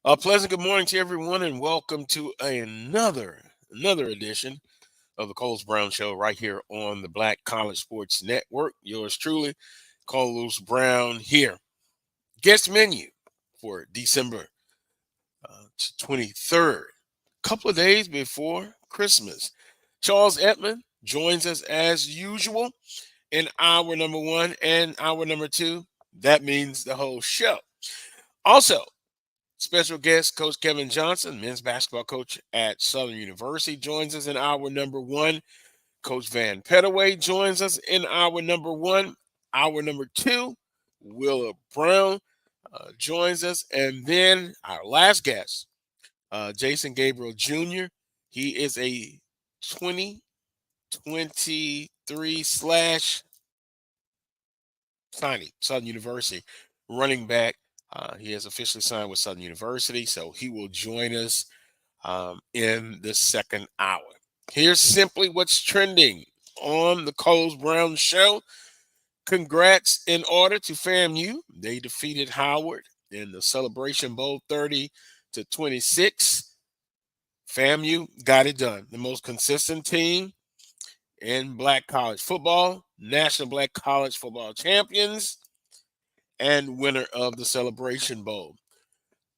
A pleasant good morning to everyone, and welcome to another edition of the Coles Brown Show right here on the Black College Sports Network. Yours truly, Coles Brown here. Guest menu for December 23rd, couple of days before Christmas. Charles Edmonds joins us as usual in hour number one and hour number two. That means the whole show. Also, special guest, Coach Kevin Johnson, men's basketball coach at Southern University, joins us in hour number one. Coach Van Pettaway joins us in hour number one. Hour number two, Willa Brown joins us. And then our last guest, Jason Gabriel Jr. He is a 2023 slash signing, Southern University running back. He has officially signed with Southern University, so he will join us in the second hour. Here's simply what's trending on the Coles Brown Show. Congrats in order to FAMU. They defeated Howard in the Celebration Bowl 30-26. FAMU got it done. The most consistent team in Black college football, National Black College Football Champions, and winner of the Celebration Bowl.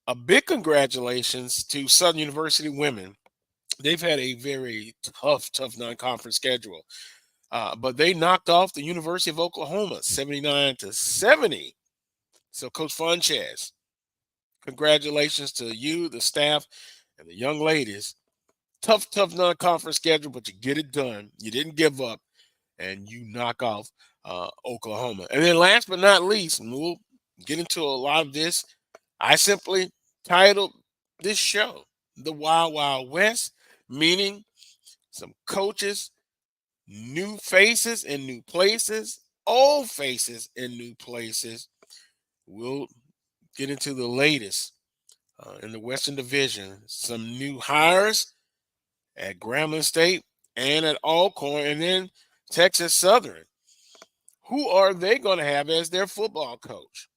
A big congratulations to Southern University women. They've had a very tough non-conference schedule, but they knocked off the University of Oklahoma 79-70. So, Coach Funches, congratulations to you, the staff, and the young ladies. Tough non-conference schedule, but you get it done. You didn't give up, and you knock off Oklahoma. And then last but not least, and we'll get into a lot of this, I simply titled this show The Wild Wild West, meaning some coaches, new faces in new places, old faces in new places. We'll get into the latest in the Western Division. Some new hires at Grambling State and at Alcorn, and then Texas Southern. Who are they going to have as their football coach?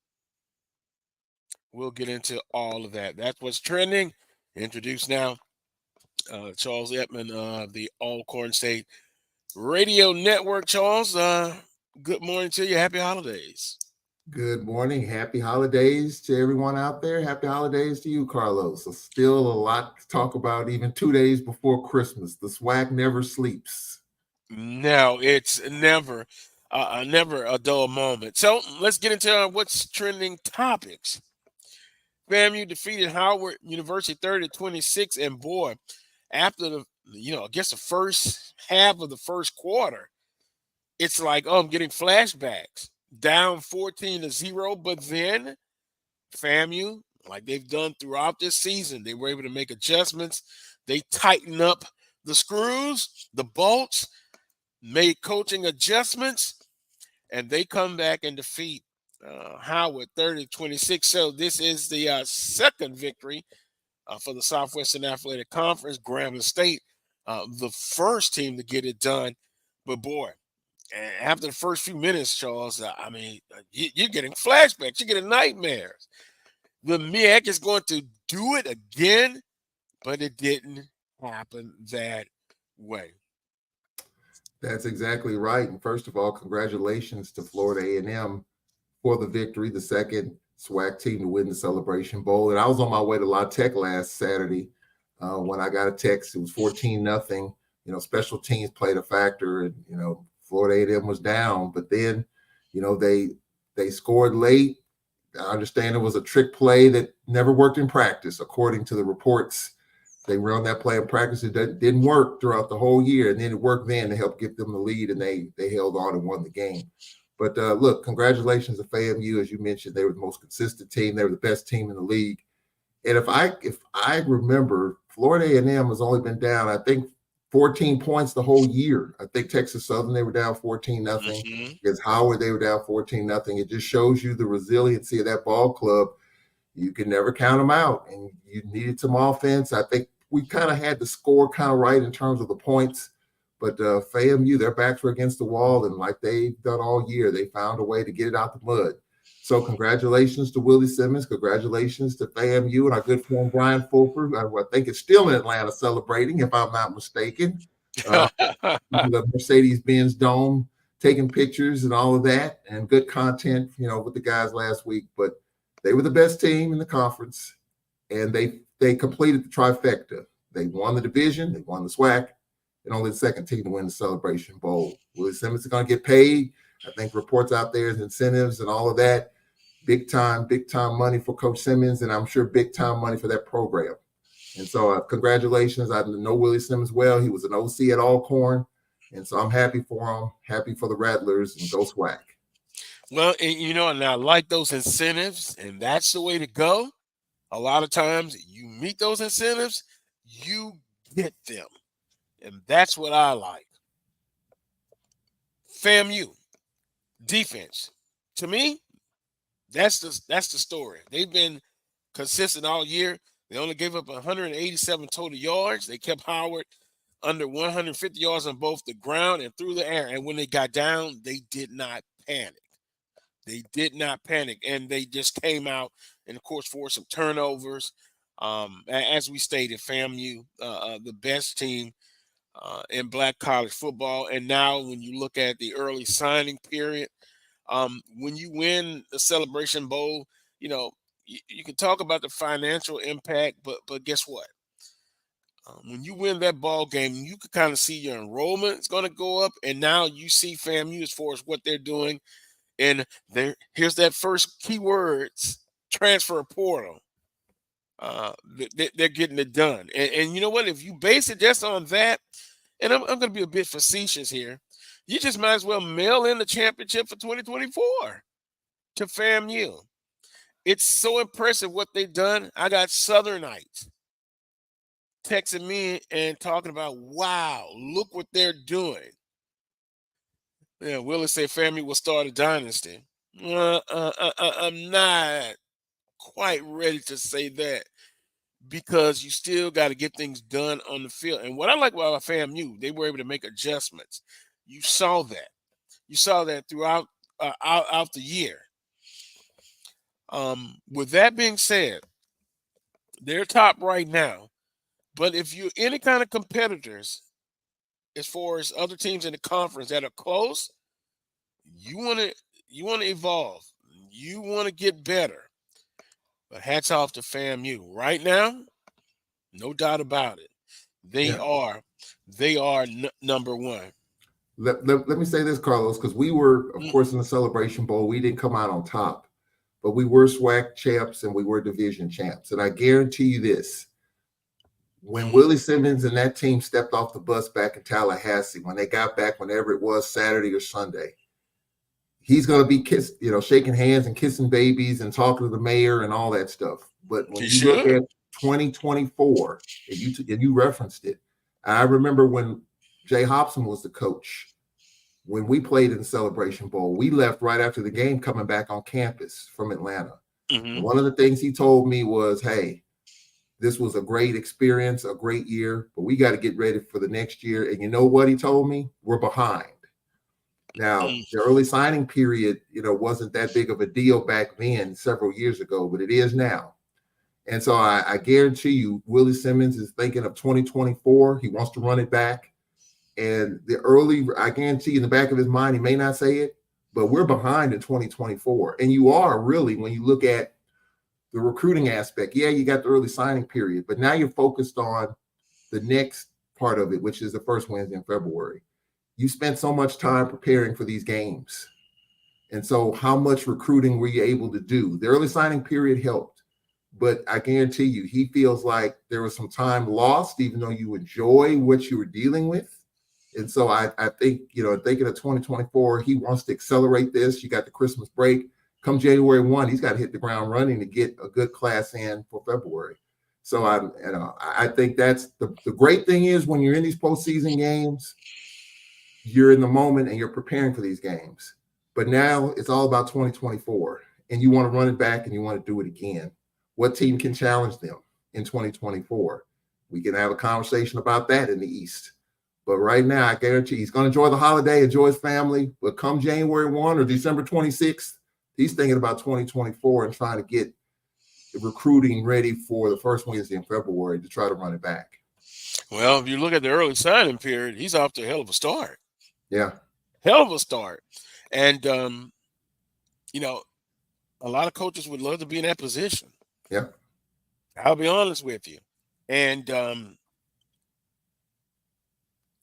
We'll get into all of that. That's what's trending. Introduce now Charles Edmonds of the Alcorn State Radio Network. Charles, good morning to you. Happy holidays. Good morning. Happy holidays to everyone out there. Happy holidays to you, Carlos. So still a lot to talk about even 2 days before Christmas. The SWAC never sleeps. No, it's never a dull moment. So let's get into what's trending topics. FAMU defeated Howard University 30-26, and boy, after the the first half of the first quarter, it's like, I'm getting flashbacks. Down 14-0, but then FAMU, like they've done throughout this season, they were able to make adjustments. They tighten up the screws, the bolts, made coaching adjustments, and they come back and defeat Howard 30-26. So this is the second victory for the Southwestern Athletic Conference. Grambling State, the first team to get it done. But boy, after the first few minutes, Charles, you're getting flashbacks. You're getting nightmares. The MEAC is going to do it again, but it didn't happen that way. That's exactly right. And first of all, congratulations to Florida A&M for the victory, the second SWAC team to win the Celebration Bowl. And I was on my way to La Tech last Saturday when I got a text. It was 14-0. Special teams played a factor, and Florida A&M was down, but then they scored late. I understand it was a trick play that never worked in practice, according to the reports. They run that play in practice. It didn't work throughout the whole year, and then it worked then to help give them the lead, and they held on and won the game. But look, congratulations to FAMU. As you mentioned, they were the most consistent team. They were the best team in the league. And if I remember, Florida A&M has only been down, I think, 14 points the whole year. I think Texas Southern, they were down 14-0. Mm-hmm. Against Howard, they were down 14-0. It just shows you the resiliency of that ball club. You can never count them out, and you needed some offense. I think we kind of had the score kind of right in terms of the points, but FAMU, their backs were against the wall, and like they've done all year, they found a way to get it out the mud. So congratulations to Willie Simmons. Congratulations to FAMU and our good friend Brian Fulford. I think it's still in Atlanta celebrating, if I'm not mistaken. Uh, the Mercedes-Benz Dome, taking pictures and all of that, and good content, with the guys last week. But they were the best team in the conference, and they completed the trifecta. They won the division, they won the SWAC, and only the second team to win the Celebration Bowl. Willie Simmons is going to get paid. I think reports out there is incentives and all of that. Big time money for Coach Simmons, and I'm sure big time money for that program. And so congratulations. I know Willie Simmons well. He was an OC at Alcorn. And so I'm happy for him, happy for the Rattlers, and go SWAC. Well, and I like those incentives, and that's the way to go. A lot of times you meet those incentives, you get them. And that's what I like. FAMU, defense. To me, that's the story. They've been consistent all year. They only gave up 187 total yards. They kept Howard under 150 yards on both the ground and through the air. And when they got down, they did not panic. They did not panic. And they just came out and, of course, forced some turnovers. As we stated, FAMU, the best team in black college football. And now when you look at the early signing period, when you win the Celebration Bowl, you can talk about the financial impact, but guess what? When you win that ball game, you can kind of see your enrollment is going to go up, and now you see FAMU as far as what they're doing. And here's that first keywords: transfer portal. They're getting it done, and you know what? If you base it just on that, and I'm going to be a bit facetious here, you just might as well mail in the championship for 2024 to FAMU. It's so impressive what they've done. I got Southernites texting me and talking about, wow, look what they're doing. Yeah, Willie say FAMU will start a dynasty. I'm not quite ready to say that because you still got to get things done on the field. And what I like about FAMU, they were able to make adjustments. You saw that. You saw that throughout out the year. With that being said, they're top right now. But if you're any kind of competitors, as far as other teams in the conference that are close, you want to evolve. You want to get better. But hats off to FAMU. Right now, no doubt about it. They are number one. Let me say this, Carlos, because we were, of course, in the Celebration Bowl. We didn't come out on top, but we were SWAC champs and we were division champs. And I guarantee you this. When Willie Simmons and that team stepped off the bus back in Tallahassee, when they got back, whenever it was, Saturday or Sunday, he's going to be shaking hands and kissing babies and talking to the mayor and all that stuff. But when you look at 2024, and you referenced it, I remember when Jay Hobson was the coach. When we played in the Celebration Bowl, we left right after the game coming back on campus from Atlanta. Mm-hmm. And one of the things he told me was, hey, this was a great experience, a great year, but we got to get ready for the next year. And you know what he told me? We're behind. Now, the early signing period, wasn't that big of a deal back then several years ago, but it is now. And so I guarantee you, Willie Simmons is thinking of 2024. He wants to run it back. And I guarantee in the back of his mind, he may not say it, but we're behind in 2024. And you are really, when you look at the recruiting aspect. Yeah, you got the early signing period, but now you're focused on the next part of it, which is the first Wednesday in February. You spent so much time preparing for these games. And so how much recruiting were you able to do? The early signing period helped, but I guarantee you, he feels like there was some time lost, even though you enjoy what you were dealing with. And so I think, thinking of 2024, he wants to accelerate this. You got the Christmas break. Come January 1, he's got to hit the ground running to get a good class in for February. So I think that's the great thing is when you're in these postseason games, you're in the moment and you're preparing for these games. But now it's all about 2024, and you want to run it back and you want to do it again. What team can challenge them in 2024? We can have a conversation about that in the East. But right now, I guarantee he's going to enjoy the holiday, enjoy his family. But come January 1 or December 26th, He's thinking about 2024 and trying to get recruiting ready for the first Wednesday in February to try to run it back. Well, if you look at the early signing period, he's off to a hell of a start. Yeah. Hell of a start. And, you know, a lot of coaches would love to be in that position. Yeah. I'll be honest with you. And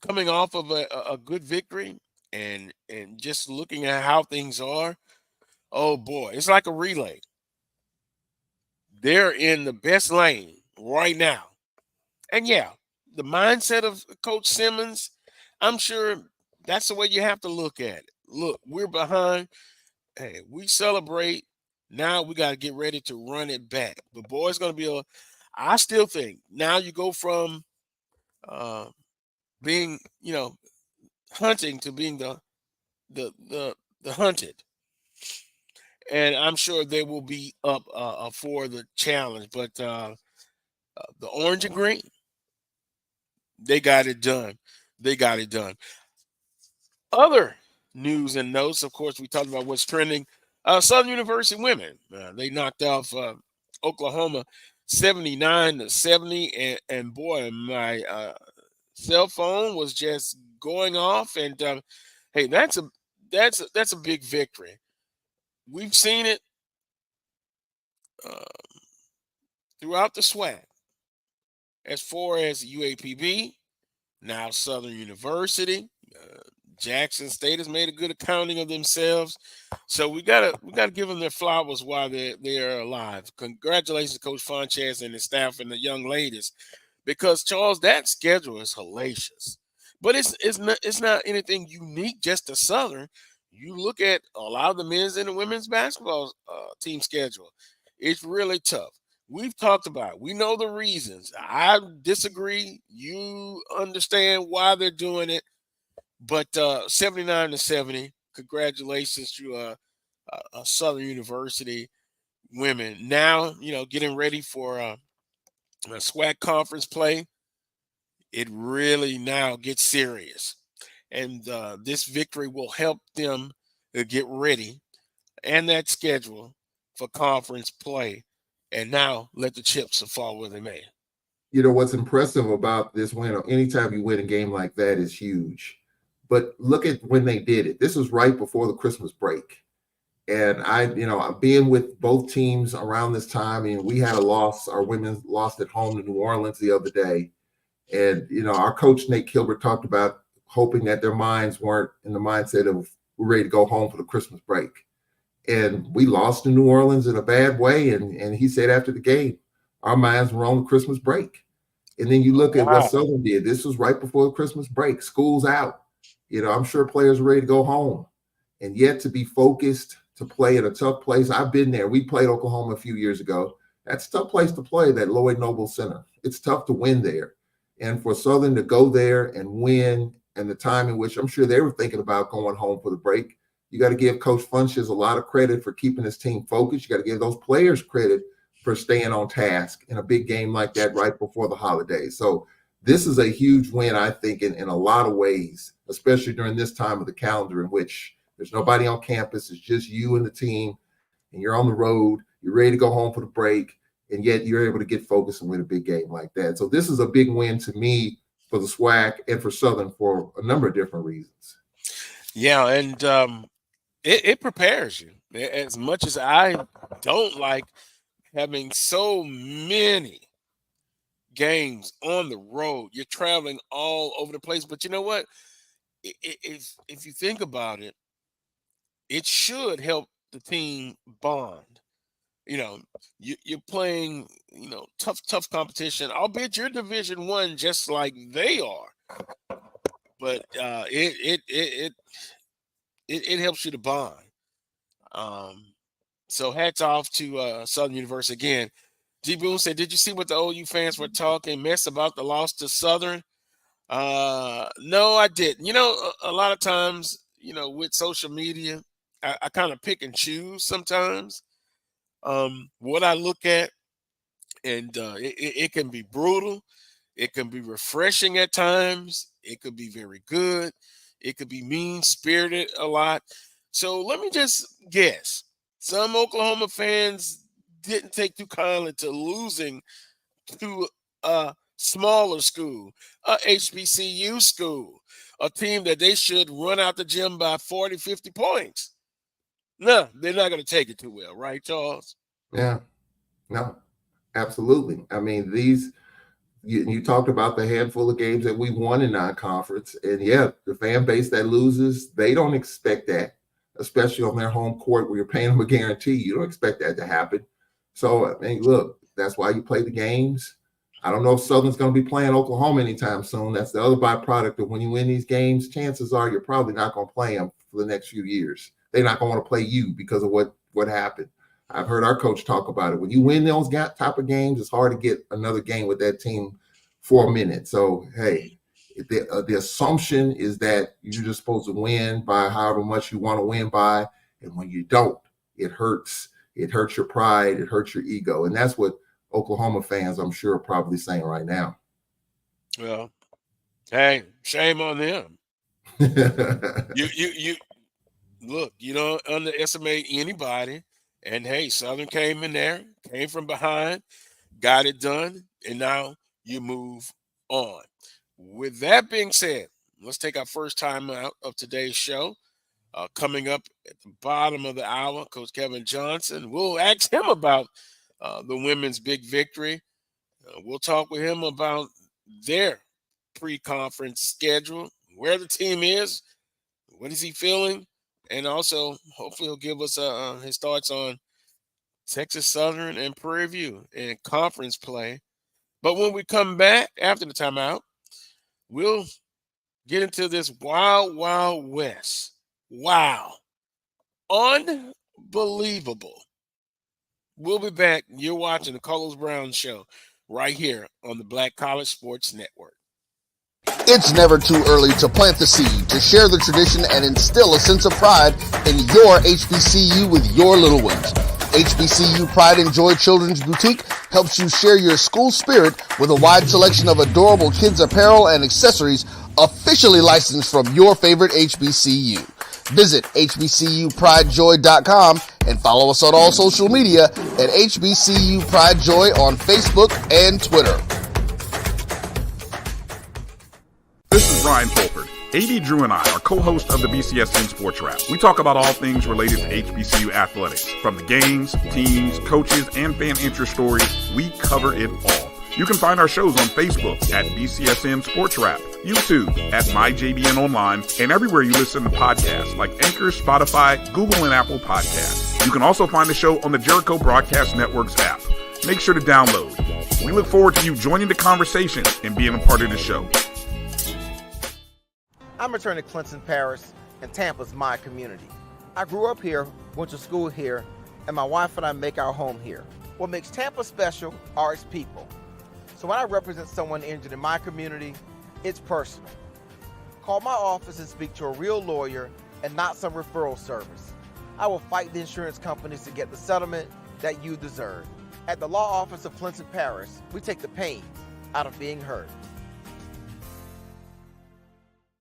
coming off of a good victory and just looking at how things are, oh boy, it's like a relay. They're in the best lane right now. And yeah, the mindset of Coach Simmons, I'm sure that's the way you have to look at it. Look, we're behind. Hey, we celebrate. Now we got to get ready to run it back. But boy, it's going to be I still think now you go from uh, being, hunting to being the hunted. And I'm sure they will be up for the challenge. But the orange and green, they got it done. They got it done. Other news and notes, of course, we talked about what's trending. Southern University women, they knocked off Oklahoma 79-70, and boy, my cell phone was just going off. And hey, that's a big victory. We've seen it uh, throughout the SWAC as far as UAPB, now Southern University. Jackson State has made a good accounting of themselves, so we gotta give them their flowers while they're alive. Congratulations, Coach Fonchez and his staff and the young ladies, because Charles, that schedule is hellacious. But it's not anything unique just to Southern. You look at a lot of the men's and the women's basketball team schedule; it's really tough. We've talked about it. We know the reasons. I disagree. You understand why they're doing it. But 79-70, congratulations to Southern University women. Now, getting ready for a SWAC conference play, it really now gets serious. And this victory will help them get ready and that schedule for conference play. And now let the chips fall where they may. What's impressive about this win, or anytime you win a game like that, is huge. But look at when they did it. This was right before the Christmas break. And being with both teams around this time, and we had a loss. Our women lost at home to New Orleans the other day. And, our coach, Nate Kilbert, talked about hoping that their minds weren't in the mindset of we're ready to go home for the Christmas break. And we lost to New Orleans in a bad way. And he said after the game, our minds were on the Christmas break. And then you look at what Southern did. This was right before the Christmas break. School's out. I'm sure players are ready to go home. And yet to be focused, to play in a tough place. I've been there. We played Oklahoma a few years ago. That's a tough place to play, that Lloyd Noble Center. It's tough to win there. And for Southern to go there and win, and the time in which I'm sure they were thinking about going home for the break, you got to give Coach Funches a lot of credit for keeping his team focused. You got to give those players credit for staying on task in a big game like that right before the holidays. So this is a huge win, I think, in a lot of ways, especially during this time of the calendar in which there's nobody on campus. It's just you and the team, and you're on the road. You're ready to go home for the break, and yet you're able to get focused and win a big game like that. So this is a big win to me for the SWAC and for Southern for a number of different reasons. Yeah, and it prepares you. As much as I don't like having so many games on the road, you're traveling all over the place. But you know what? If you think about it, it should help the team bond. You're playing, tough competition, albeit you're Division I, just like they are. But it helps you to bond. So hats off to Southern University again. G. Boone said, "Did you see what the OU fans were talking mess about the loss to Southern?" No, I didn't. A lot of times, with social media, I kind of pick and choose sometimes what I look at, and it can be brutal. It can be refreshing at times. It could be very good. It could be mean spirited a lot. So let me just guess. Some Oklahoma fans didn't take too kindly to losing to a smaller school, a HBCU school, a team that they should run out the gym by 40, 50 points. No, they're not going to take it too well, right, Charles? Yeah, no, absolutely. I mean, you talked about the handful of games that we won in non-conference, and yeah, the fan base that loses, they don't expect that, especially on their home court where you're paying them a guarantee. You don't expect that to happen. So, I mean, look, that's why you play the games. I don't know if Southern's going to be playing Oklahoma anytime soon. That's the other byproduct of when you win these games, chances are you're probably not going to play them for the next few years. They're not going to want to play you because of what happened. I've heard our coach talk about it. When you win those type of games, it's hard to get another game with that team for a minute. So, hey, the assumption is that you're just supposed to win by however much you want to win by. And when you don't, it hurts. It hurts your pride. It hurts your ego. And that's what Oklahoma fans, I'm sure, are probably saying right now. Well, hey, shame on them. You look, you don't underestimate anybody. And hey, Southern came in there, came from behind, got it done, and now you move on. With that being said, let's take our first time out of today's show. Coming up at the bottom of the hour, Coach Kevin Johnson. We'll ask him about the women's big victory. We'll talk with him about their pre-conference schedule, where the team is, what is he feeling, and also hopefully he'll give us his thoughts on Texas Southern and Prairie View and conference play. But when we come back after the timeout, we'll get into this wild, wild west. Wow. Unbelievable. We'll be back. You're watching the Carlos Brown Show right here on the Black College Sports Network. It's never too early to plant the seed, to share the tradition, and instill a sense of pride in your HBCU with your little ones. HBCU Pride and Joy Children's Boutique helps you share your school spirit with a wide selection of adorable kids apparel and accessories officially licensed from your favorite HBCU. Visit hbcupridejoy.com and follow us on all social media at HBCU Pride Joy on Facebook and Twitter. This is Ryan Fulford. AD Drew and I are co-hosts of the BCSN Sports Wrap. We talk about all things related to HBCU athletics. From the games, teams, coaches, and fan interest stories, we cover it all. You can find our shows on Facebook at BCSN Sports Wrap, YouTube at MyJBN Online, and everywhere you listen to podcasts like Anchor, Spotify, Google, and Apple Podcasts. You can also find the show on the Jericho Broadcast Network's app. Make sure to download. We look forward to you joining the conversation and being a part of the show. I'm returning to Clinton Paris, and Tampa's my community. I grew up here, went to school here, and my wife and I make our home here. What makes Tampa special are its people. So when I represent someone injured in my community, it's personal. Call my office and speak to a real lawyer and not some referral service. I will fight the insurance companies to get the settlement that you deserve. At the law office of Clinton Paris, we take the pain out of being heard.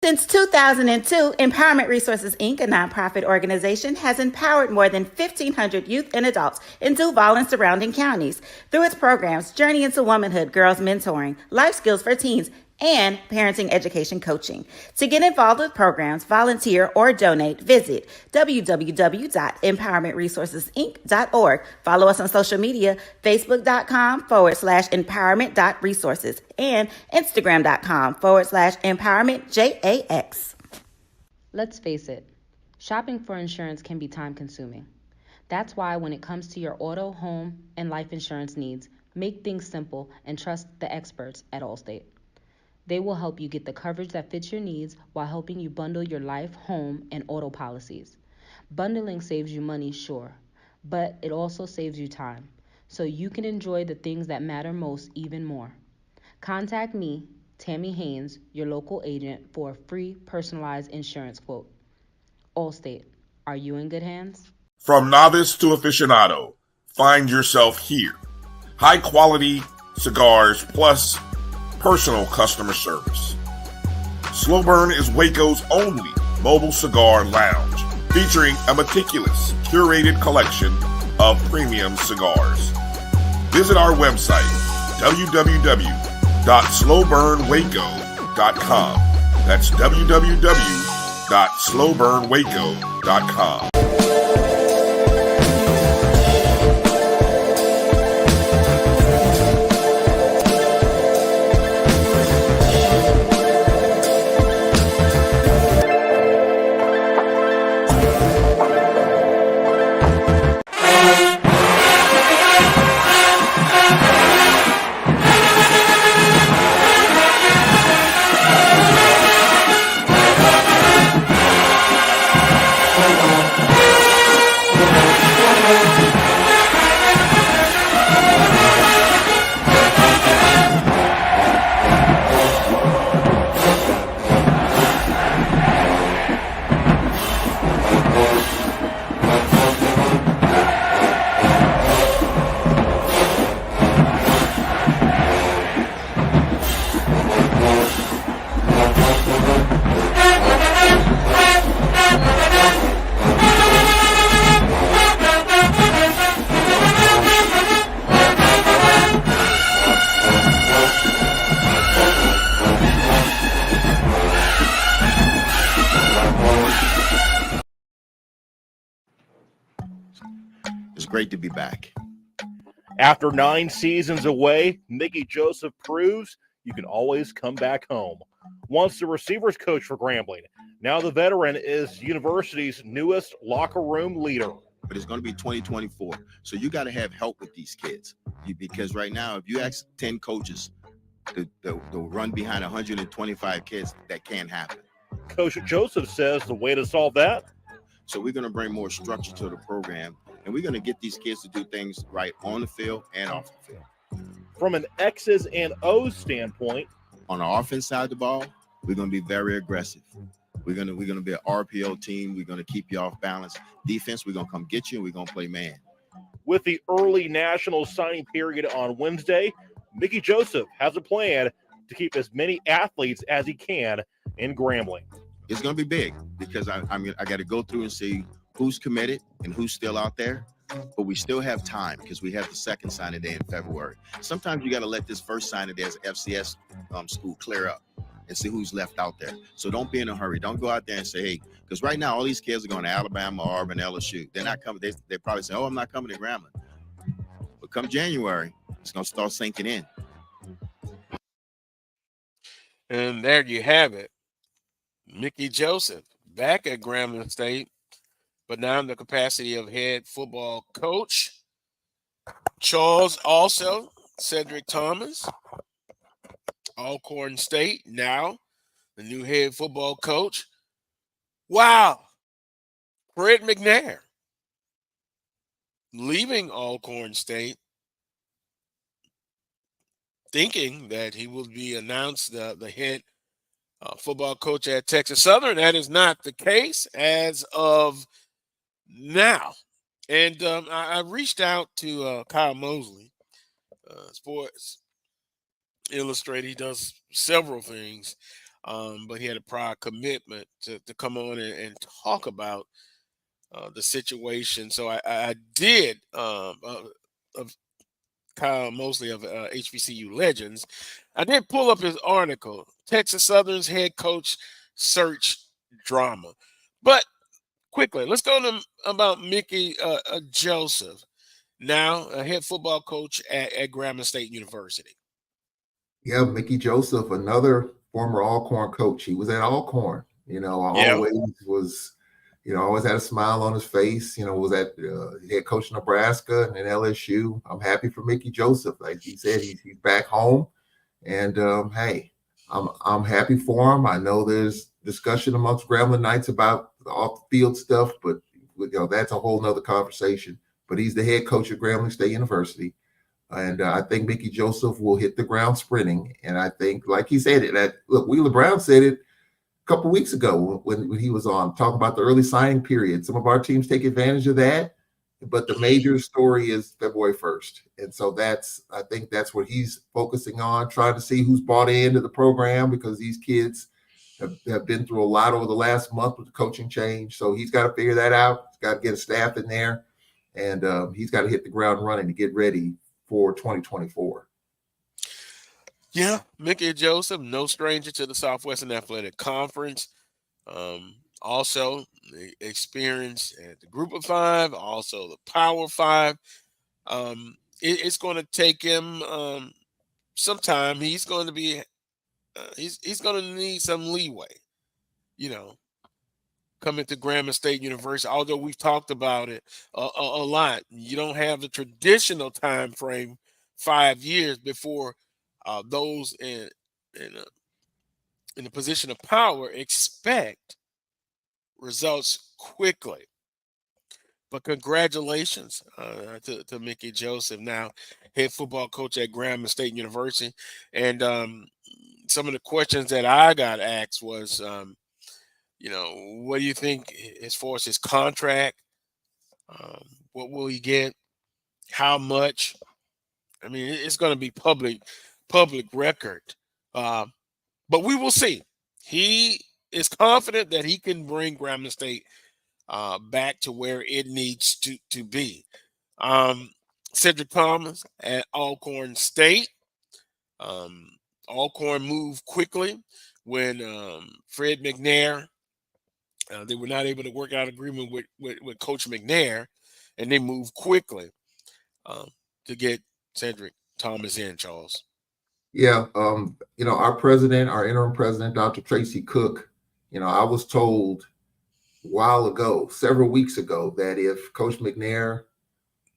Since 2002, Empowerment Resources, Inc., a nonprofit organization, has empowered more than 1,500 youth and adults in Duval and surrounding counties. Through its programs, Journey into Womanhood, Girls Mentoring, Life Skills for Teens, and Parenting Education Coaching. To get involved with programs, volunteer, or donate, visit www.empowermentresourcesinc.org. Follow us on social media, facebook.com/empowerment.resources and instagram.com/empowermentjax. Let's face it, shopping for insurance can be time consuming. That's why when it comes to your auto, home, and life insurance needs, make things simple and trust the experts at Allstate. They will help you get the coverage that fits your needs while helping you bundle your life, home, and auto policies. Bundling saves you money, sure, but it also saves you time, so you can enjoy the things that matter most even more. Contact me, Tammy Haynes, your local agent, for a free personalized insurance quote. Allstate, are you in good hands? From novice to aficionado, find yourself here. High quality cigars plus personal customer service. Slow Burn is Waco's only mobile cigar lounge. featuring a meticulous, curated collection of premium cigars. Visit our website, www.slowburnwaco.com. That's www.slowburnwaco.com. It's great to be back. After 9 seasons away, Mickey Joseph proves you can always come back home. Once the receivers coach for Grambling, now the veteran is university's newest locker room leader. But it's going to be 2024, so you got to have help with these kids. Because right now, if you ask 10 coaches to run behind 125 kids, that can't happen. Coach Joseph says the way to solve that? So we're going to bring more structure to the program, and we're going to get these kids to do things right on the field and off the field. From an X's and O's standpoint, on the offense side of the ball, we're going to be very aggressive. We're going to be an RPO team. We're going to keep you off balance. Defense, we're going to come get you, and we're going to play man. With the early national signing period on Wednesday, Mickey Joseph has a plan to keep as many athletes as he can in Grambling. It's going to be big because I got to go through and see who's committed and who's still out there. But we still have time because we have the second signing day in February. Sometimes you got to let this first signing day as an FCS school clear up and see who's left out there. So don't be in a hurry. Don't go out there and say, hey, because right now all these kids are going to Alabama, Auburn, LSU. They're not coming. They probably say, oh, I'm not coming to Grambling. But come January, it's going to start sinking in. And there you have it. Mickey Joseph back at Grambling State, but now in the capacity of head football coach. Charles also, Cedric Thomas, Alcorn State, now the new head football coach. Wow. Fred McNair leaving Alcorn State, thinking that he will be announced the head football coach at Texas Southern. That is not the case as of now. And I reached out to Kyle Mosley, Sports Illustrated. He does several things, but he had a prior commitment to come on and talk about the situation. So I did, of Kyle Mosley of HBCU Legends, I did pull up his article, Texas Southern's head coach search drama. But quickly, let's go to about Mickey Joseph, now a head football coach at Grambling State University. Yeah, Mickey Joseph, another former Alcorn coach. He was at Alcorn. Always had a smile on his face. Was at head coach in Nebraska and in LSU. I'm happy for Mickey Joseph. Like he said, he's back home, and hey, I'm happy for him. I know there's discussion amongst Grambling Knights about the off-the-field stuff, but that's a whole nother conversation. But he's the head coach at Grambling State University, and I think Mickey Joseph will hit the ground sprinting. And I think, like he said it, Wheeler Brown said it a couple of weeks ago when he was on talking about the early signing period. Some of our teams take advantage of that, but the major story is February 1st. And so I think that's what he's focusing on, trying to see who's bought into the program, because these kids have been through a lot over the last month with the coaching change. So he's got to figure that out. He's got to get a staff in there, and he's got to hit the ground running to get ready for 2024. Yeah, Mickey Joseph, no stranger to the Southwestern Athletic Conference. Also experience at the Group of Five, also the Power Five. It's going to take him some time. He's going to be he's going to need some leeway, coming to Grambling State University. Although we've talked about it a lot, you don't have the traditional time frame, 5 years before those in the position of power expect results quickly. But congratulations to Mickey Joseph, now head football coach at Grambling State University. And some of the questions that I got asked was, what do you think as far as his contract? What will he get? How much? I mean, it's going to be public record. But we will see. He is confident that he can bring Grambling State back to where it needs to be. Cedric Thomas at Alcorn State. Alcorn moved quickly when Fred McNair, they were not able to work out agreement with Coach McNair, and they moved quickly to get Cedric Thomas in, Charles. Yeah, our interim president, Dr. Tracy Cook, I was told a while ago, several weeks ago, that if Coach McNair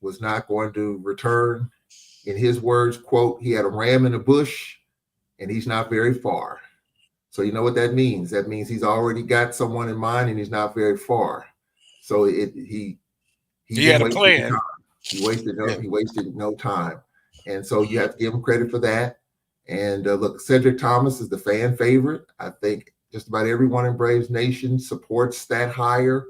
was not going to return, in his words, quote, he had a ram in the bush and he's not very far. So you know what that means? That means he's already got someone in mind and he's not very far. So he had a plan. He wasted no time. And so you have to give him credit for that. And look, Cedric Thomas is the fan favorite. I think just about everyone in Braves Nation supports that hire.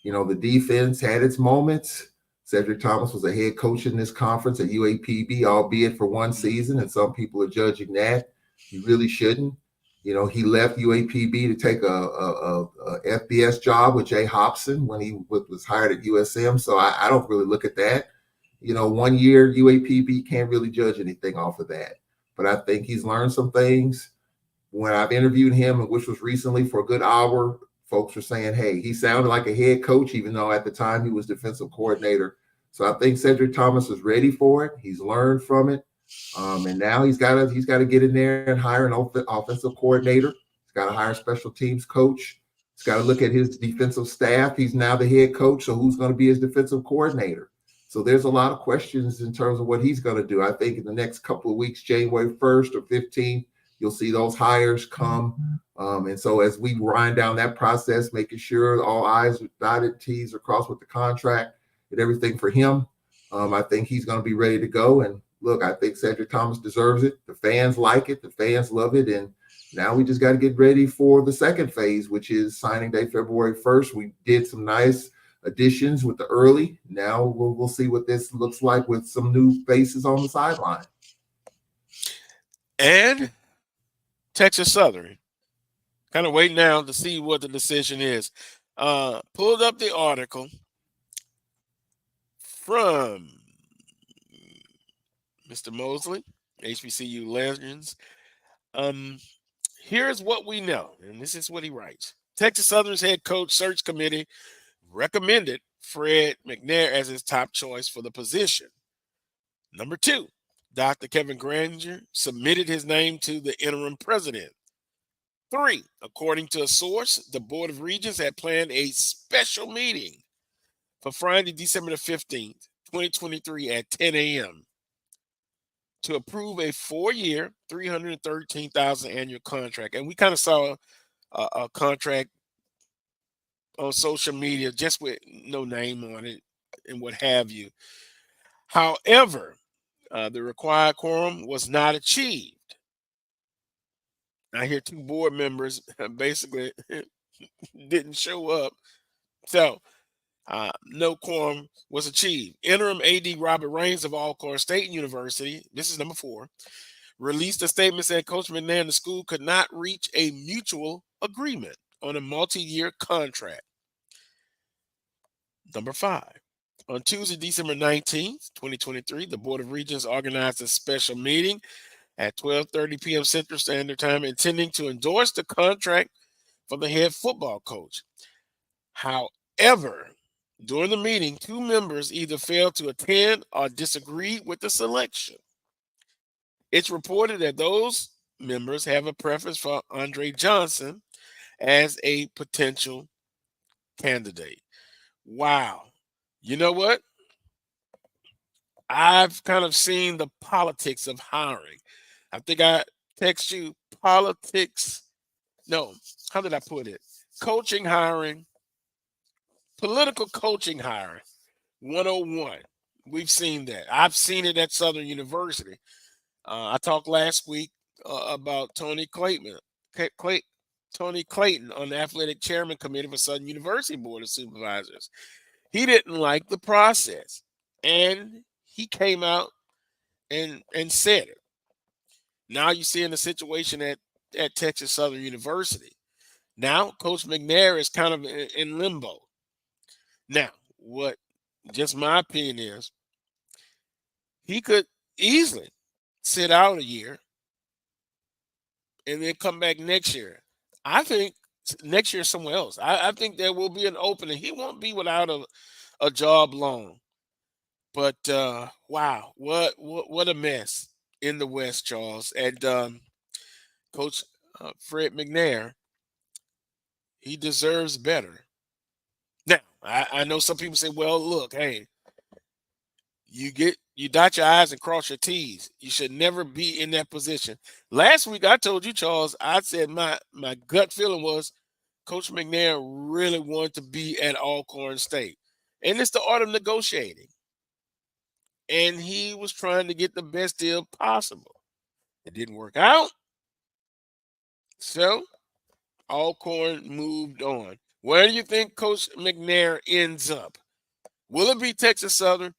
The defense had its moments. Cedric Thomas was a head coach in this conference at UAPB, albeit for one season, and some people are judging that. He really shouldn't. He left UAPB to take a FBS job with Jay Hobson when he was hired at USM. So I don't really look at that. 1 year UAPB can't really judge anything off of that. But I think he's learned some things. When I've interviewed him, which was recently for a good hour, folks were saying, hey, he sounded like a head coach, even though at the time he was defensive coordinator. So I think Cedric Thomas is ready for it. He's learned from it. And now he's got to get in there and hire an offensive coordinator. He's got to hire a special teams coach. He's got to look at his defensive staff. He's now the head coach. So who's going to be his defensive coordinator? So there's a lot of questions in terms of what he's going to do. I think in the next couple of weeks, January 1st or 15th, you'll see those hires come. And so as we wind down that process, making sure all I's are dotted, T's are crossed with the contract and everything for him, I think he's going to be ready to go. And look, I think Cedric Thomas deserves it. The fans like it. The fans love it. And now we just got to get ready for the second phase, which is signing day February 1st. We did some nice additions with the early. Now we'll see what this looks like with some new faces on the sideline. And Texas Southern, kind of waiting now to see what the decision is. Pulled up the article from Mr. Mosley, HBCU Legends. Here's what we know, and this is what he writes. Texas Southern's head coach search committee recommended Fred McNair as his top choice for the position. Number 2, Dr. Kevin Granger submitted his name to the interim president. 3, according to a source, the Board of Regents had planned a special meeting for Friday, December the 15th, 2023 at 10 a.m. to approve a 4-year, $313,000 annual contract. And we kind of saw a contract on social media just with no name on it and what have you. However, the required quorum was not achieved. I hear 2 board members basically didn't show up. So no quorum was achieved. Interim AD Robert Raines of Alcorn State University, this is number 4, released a statement saying Coach McNair and the school could not reach a mutual agreement on a multi-year contract. Number 5. On Tuesday, December 19th, 2023, the Board of Regents organized a special meeting at 12:30 p.m. Central Standard Time intending to endorse the contract for the head football coach. However, during the meeting, 2 members either failed to attend or disagreed with the selection. It's reported that those members have a preference for Andre Johnson as a potential candidate. Wow. You know what? I've kind of seen the politics of hiring. I think I text you politics. No, how did I put it? Coaching hiring, political coaching hiring 101. We've seen that. I've seen it at Southern University. I talked last week about Tony Clayton on the athletic chairman committee for Southern University Board of Supervisors. He didn't like the process, and he came out and said it. Now you see in the situation at Texas Southern University. Now Coach McNair is kind of in limbo. Now, what just my opinion is, he could easily sit out a year and then come back next year. I think next year somewhere else. I think there will be an opening. He won't be without a job long. But wow, what a mess in the West, Charles. And Coach Fred McNair, he deserves better. Now, I know some people say, well, look, hey, you dot your I's and cross your T's. You should never be in that position. Last week, I told you, Charles, I said my gut feeling was Coach McNair really wanted to be at Alcorn State. And it's the art of negotiating. And he was trying to get the best deal possible. It didn't work out. So Alcorn moved on. Where do you think Coach McNair ends up? Will it be Texas Southern?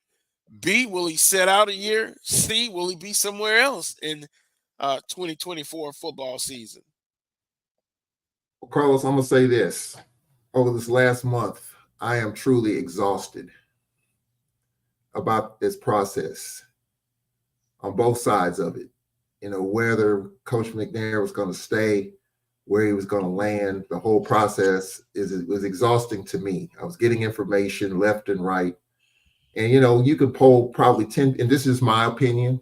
B, will he set out a year? C, will he be somewhere else in 2024 football season? Well, Carlos, I'm going to say this. Over this last month, I am truly exhausted about this process on both sides of it. You know, whether Coach McNair was going to stay, where he was going to land, the whole process was exhausting to me. I was getting information left and right. And, you know, you could poll probably 10, and this is my opinion.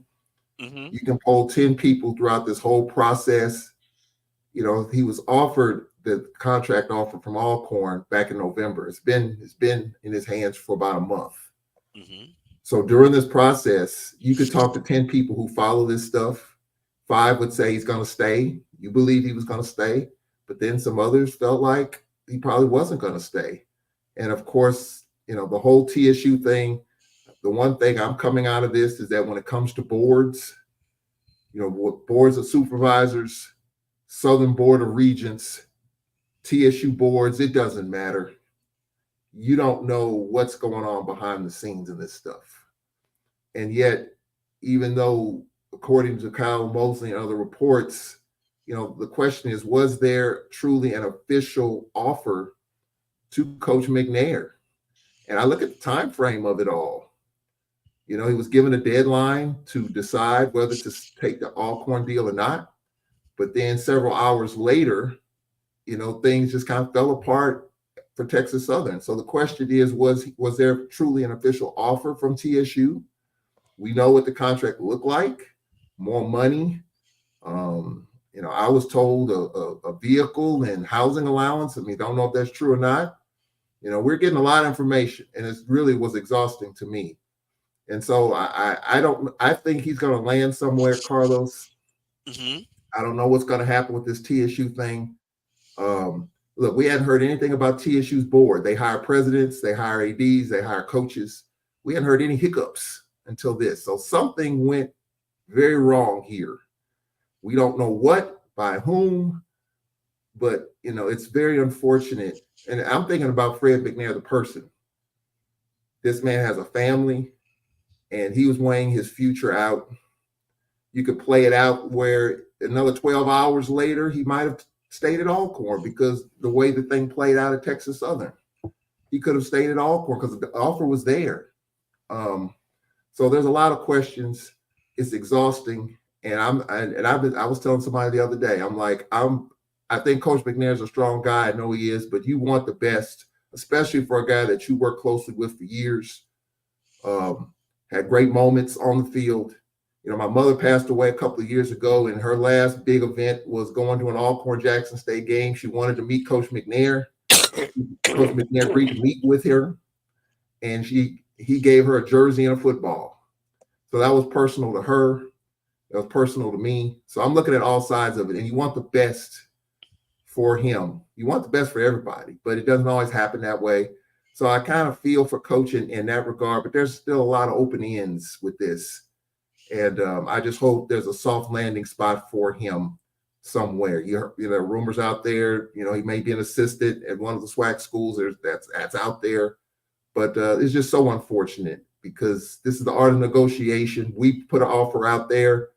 You can poll 10 people throughout this whole process. You know, he was offered the contract offer from Alcorn back in November. It's been in his hands for about a month. So during this process, you could talk to 10 people who follow this stuff. 5 would say he's going to stay. You believe he was going to stay. But then some others felt like he probably wasn't going to stay. And of course, you know, the whole TSU thing, the one thing I'm coming out of this is that when it comes to boards, you know, boards of supervisors, Southern Board of Regents, TSU boards, it doesn't matter. You don't know what's going on behind the scenes in this stuff. And yet, even though, according to Kyle Mosley and other reports, you know, the question is, was there truly an official offer to Coach McNair? And I look at the time frame of it all. You know, he was given a deadline to decide whether to take the Alcorn deal or not. But then several hours later, you know, things just kind of fell apart for Texas Southern. So the question is, was there truly an official offer from TSU? We know what the contract looked like, more money. You know, I was told a vehicle and housing allowance. I mean, don't know if that's true or not. You know, we're getting a lot of information, and it really was exhausting to me. And so I think he's going to land somewhere, Carlos. I don't know what's going to happen with this TSU thing. Look, we hadn't heard anything about TSU's board. They hire presidents, they hire ADs, they hire coaches. We hadn't heard any hiccups until this. So something went very wrong here. We don't know what, by whom, but, you know, it's very unfortunate. And I'm thinking about Fred McNair, the person. This man has a family, and he was weighing his future out. You could play it out where another 12 hours later, he might have stayed at Alcorn because the way the thing played out at Texas Southern. He could have stayed at Alcorn because the offer was there. So there's a lot of questions. It's exhausting. And I was telling somebody the other day, I'm like, I think Coach McNair is a strong guy. I know he is, but you want the best, especially for a guy that you worked closely with for years. Had great moments on the field. You know, my mother passed away a couple of years ago, and her last big event was going to an Alcorn Jackson State game. She wanted to meet Coach McNair. Coach McNair agreed to meet with her, and he gave her a jersey and a football. So that was personal to her. It was personal to me. So I'm looking at all sides of it, and you want the best for him. You want the best for everybody, but it doesn't always happen that way. So I kind of feel for coaching in that regard, but there's still a lot of open ends with this. And I just hope there's a soft landing spot for him somewhere. You know, rumors out there, you know, he may be an assistant at one of the SWAC schools. That's out there. But it's just so unfortunate because this is the art of negotiation. We put an offer out there,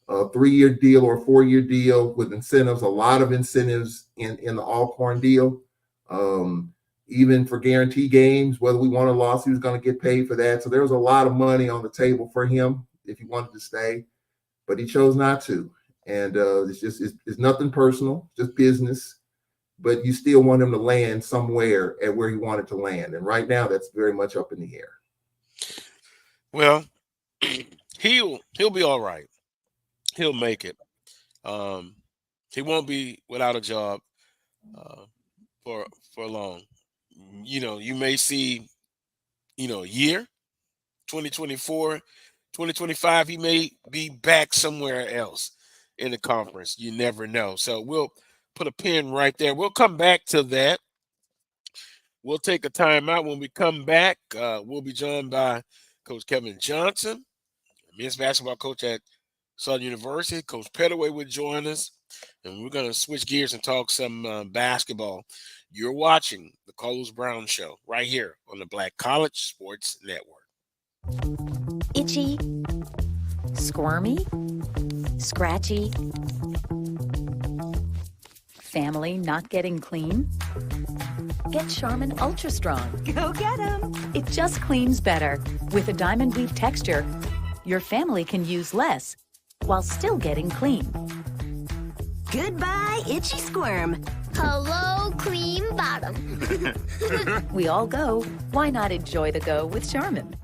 a 3-year deal or a 4-year deal with incentives, a lot of incentives in the Alcorn deal. Even for guarantee games, whether we won or lost, he was going to get paid for that. So there was a lot of money on the table for him if he wanted to stay, but he chose not to. And it's nothing personal, just business. But you still want him to land somewhere at where he wanted to land. And right now, that's very much up in the air. Well, he'll be all right. He'll make it. He won't be without a job for long. You know, you may see, you know, a year, 2024, 2025, he may be back somewhere else in the conference. You never know. So we'll put a pin right there. We'll come back to that. We'll take a timeout. When we come back, we'll be joined by Coach Kevin Johnson, men's basketball coach at Southern University. Coach Pettaway will join us, and we're going to switch gears and talk some basketball. You're watching the Carlos Brown Show right here on the Black College Sports Network. Itchy, squirmy, scratchy, family not getting clean? Get Charmin Ultra Strong. Go get 'em. It just cleans better. With a diamond weave texture, your family can use less while still getting clean. Goodbye, itchy squirm. Hello, cream bottom. We all go. Why not enjoy the go with Charmin?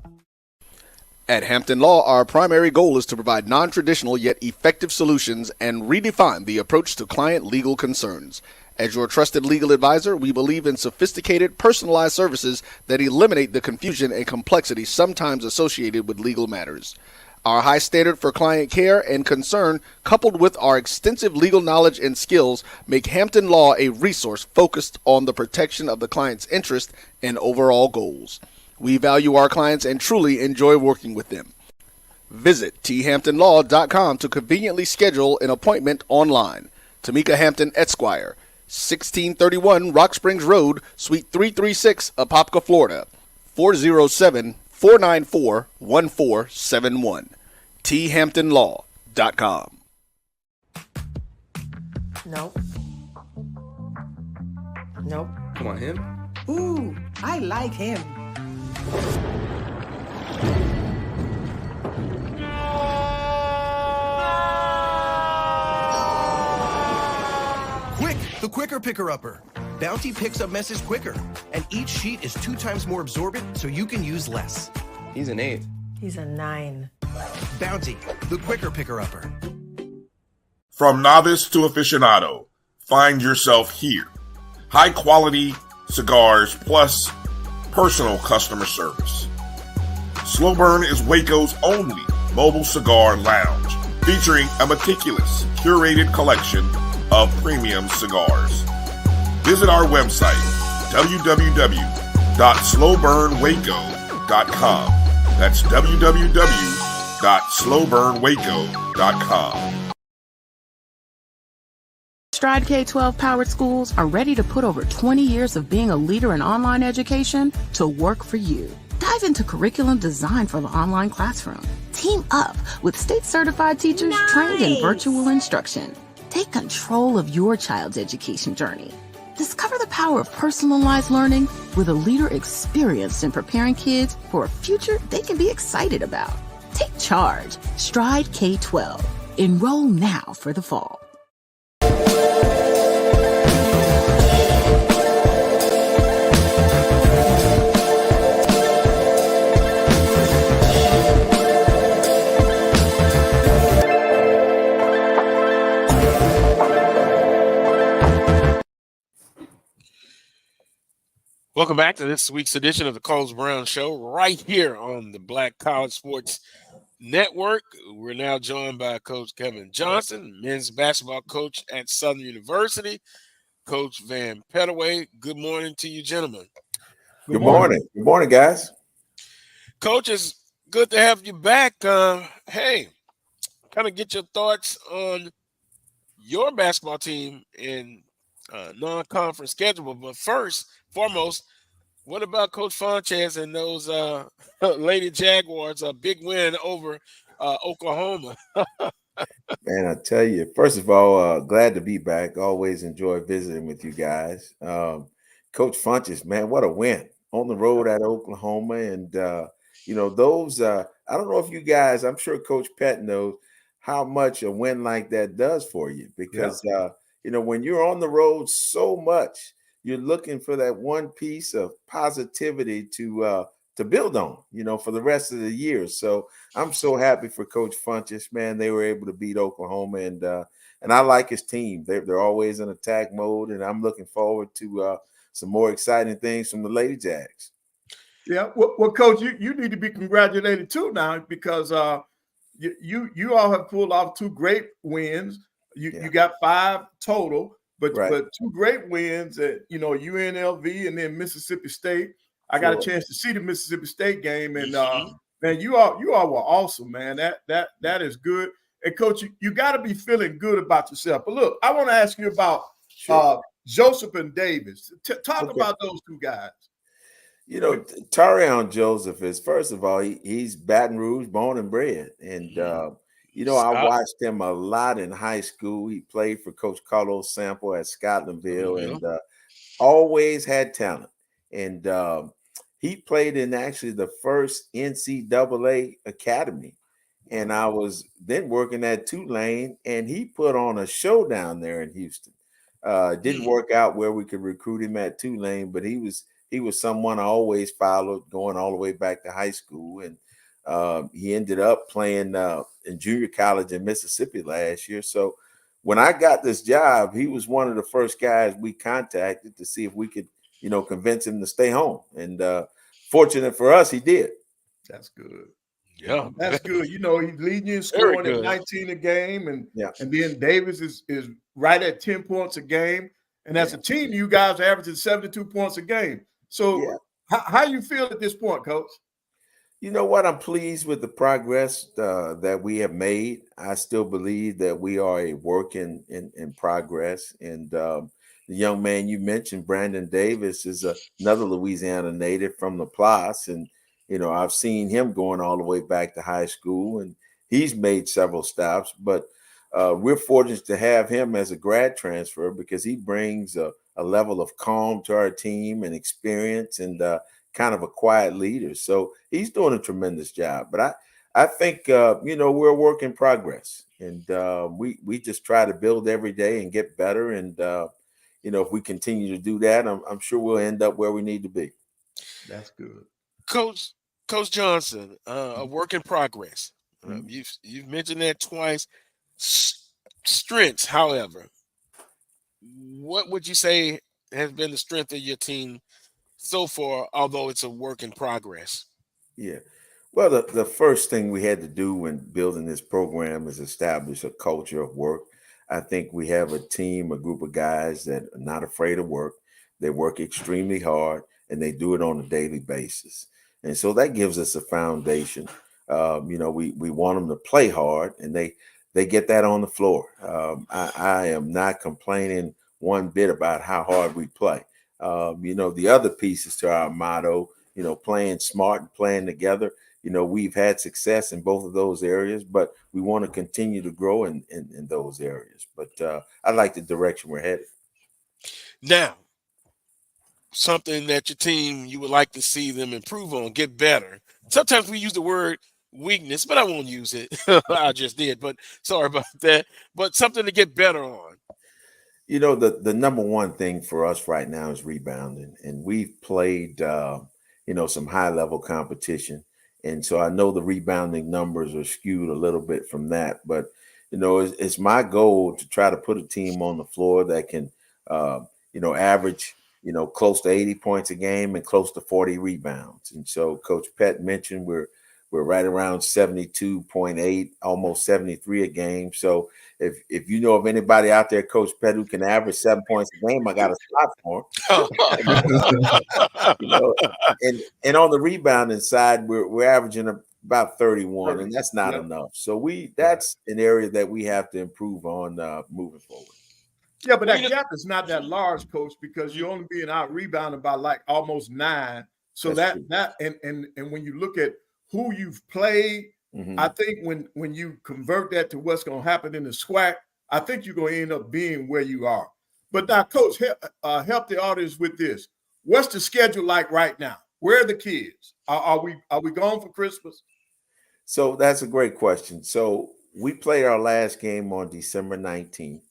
At Hampton Law, our primary goal is to provide non-traditional yet effective solutions and redefine the approach to client legal concerns. As your trusted legal advisor, we believe in sophisticated, personalized services that eliminate the confusion and complexity sometimes associated with legal matters. Our high standard for client care and concern, coupled with our extensive legal knowledge and skills, make Hampton Law a resource focused on the protection of the client's interest and overall goals. We value our clients and truly enjoy working with them. Visit thamptonlaw.com to conveniently schedule an appointment online. Tamika Hampton Esquire, 1631 Rock Springs Road, Suite 336, Apopka, Florida, 407-494-1471. thamptonlaw.com. Nope. Nope. Come on, him? Ooh, I like him. Quick, the quicker picker-upper. Bounty picks up messes quicker, and each sheet is 2 times more absorbent, so you can use less. He's an 8. He's a 9. Bounty, the quicker picker-upper. From novice to aficionado, find yourself here. High quality cigars plus personal customer service. Slow Burn is Waco's only mobile cigar lounge, featuring a meticulous, curated collection of premium cigars. Visit our website, www.slowburnwaco.com. That's www.slowburnwaco.com. Stride K-12 powered schools are ready to put over 20 years of being a leader in online education to work for you. Dive into curriculum design for the online classroom. Team up with state-certified teachers trained in virtual instruction. Take control of your child's education journey. Discover the power of personalized learning with a leader experienced in preparing kids for a future they can be excited about. Take charge. Stride K-12. Enroll now for the fall. Welcome back to this week's edition of the Coles Brown Show, right here on the Black College Sports Network. We're now joined by Coach Kevin Johnson, men's basketball coach at Southern University, Coach Van Pettaway. Good morning to you, gentlemen. Good morning. Good morning, guys. Coach, it's good to have you back. Hey, kind of get your thoughts on your basketball team in non-conference schedule. But first, foremost, what about Coach Funches and those Lady Jaguars? A big win over Oklahoma. Man, I tell you, first of all, glad to be back. Always enjoy visiting with you guys. Coach Funches, man, what a win on the road at Oklahoma. And, those, I don't know if you guys, I'm sure Coach Pett knows how much a win like that does for you because, when you're on the road so much, you're looking for that one piece of positivity to build on, for the rest of the year. So I'm so happy for Coach Funches, man. They were able to beat Oklahoma, and I like his team. They're always in attack mode, and I'm looking forward to some more exciting things from the Lady Jags. Yeah, well, Coach, you need to be congratulated too now because you all have pulled off two great wins. You got 5 total. But 2 great wins at UNLV and then Mississippi State. I got a chance to see the Mississippi State game, and man, you all were awesome, man. That is good. And Coach, you got to be feeling good about yourself. But look, I want to ask you about Joseph and Davis. Talk about those 2 guys. Tarion Joseph is, first of all, he's Baton Rouge born and bred, and I watched him a lot in high school. He played for Coach Carlos Sample at Scotlandville and always had talent. And he played in actually the first NCAA academy. And I was then working at Tulane, and he put on a show down there in Houston. Didn't work out where we could recruit him at Tulane, but he was someone I always followed going all the way back to high school. And he ended up playing in junior college in Mississippi last year. So when I got this job, he was one of the first guys we contacted to see if we could, convince him to stay home. And fortunate for us, he did. That's good. Yeah, that's good. He's leading you in scoring at 19 a game, and then Davis is right at 10 points a game. And as a team, you guys are averaging 72 points a game. So how you feel at this point, Coach? You know what? I'm pleased with the progress that we have made. I still believe that we are a work in progress. And the young man you mentioned, Brandon Davis, is another Louisiana native from Laplace. And, I've seen him going all the way back to high school, and he's made several stops. But we're fortunate to have him as a grad transfer because he brings a level of calm to our team and experience and kind of a quiet leader. So he's doing a tremendous job. But I think, we're a work in progress. And we just try to build every day and get better. And, if we continue to do that, I'm sure we'll end up where we need to be. That's good. Coach Johnson, a work in progress. You've mentioned that twice. Strengths, however, what would you say has been the strength of your team so far, although it's a work in progress? Yeah. Well, the first thing we had to do when building this program is establish a culture of work. I think we have a group of guys that are not afraid of work. They work extremely hard, and they do it on a daily basis. And so that gives us a foundation. We want them to play hard, and they get that on the floor. I am not complaining one bit about how hard we play. The other pieces to our motto, playing smart and playing together. we've had success in both of those areas, but we want to continue to grow in those areas. But I like the direction we're headed. Now, something that your team, you would like to see them improve on, get better. Sometimes we use the word weakness, but I won't use it. I just did, but sorry about that. But something to get better on. The number one thing for us right now is rebounding, and we've played some high level competition, and so I know the rebounding numbers are skewed a little bit from that, but it's my goal to try to put a team on the floor that can average close to 80 points a game and close to 40 rebounds. And so Coach Pett mentioned we're right around 72.8, almost 73 a game. So if you know of anybody out there, Coach Pett, who can average 7 points a game, I got a spot for him. And on the rebounding side, we're averaging about 31, and that's not enough. So that's an area that we have to improve on moving forward. Yeah, but that gap is not that large, Coach, because you're only being out rebounded by like almost 9. So that and when you look at who you've played, I think when you convert that to what's going to happen in the SWAC, I think you're going to end up being where you are. But now, Coach, help the audience with this. What's the schedule like right now? Where are the kids? Are we gone for Christmas? So that's a great question. So we played our last game on December 19th.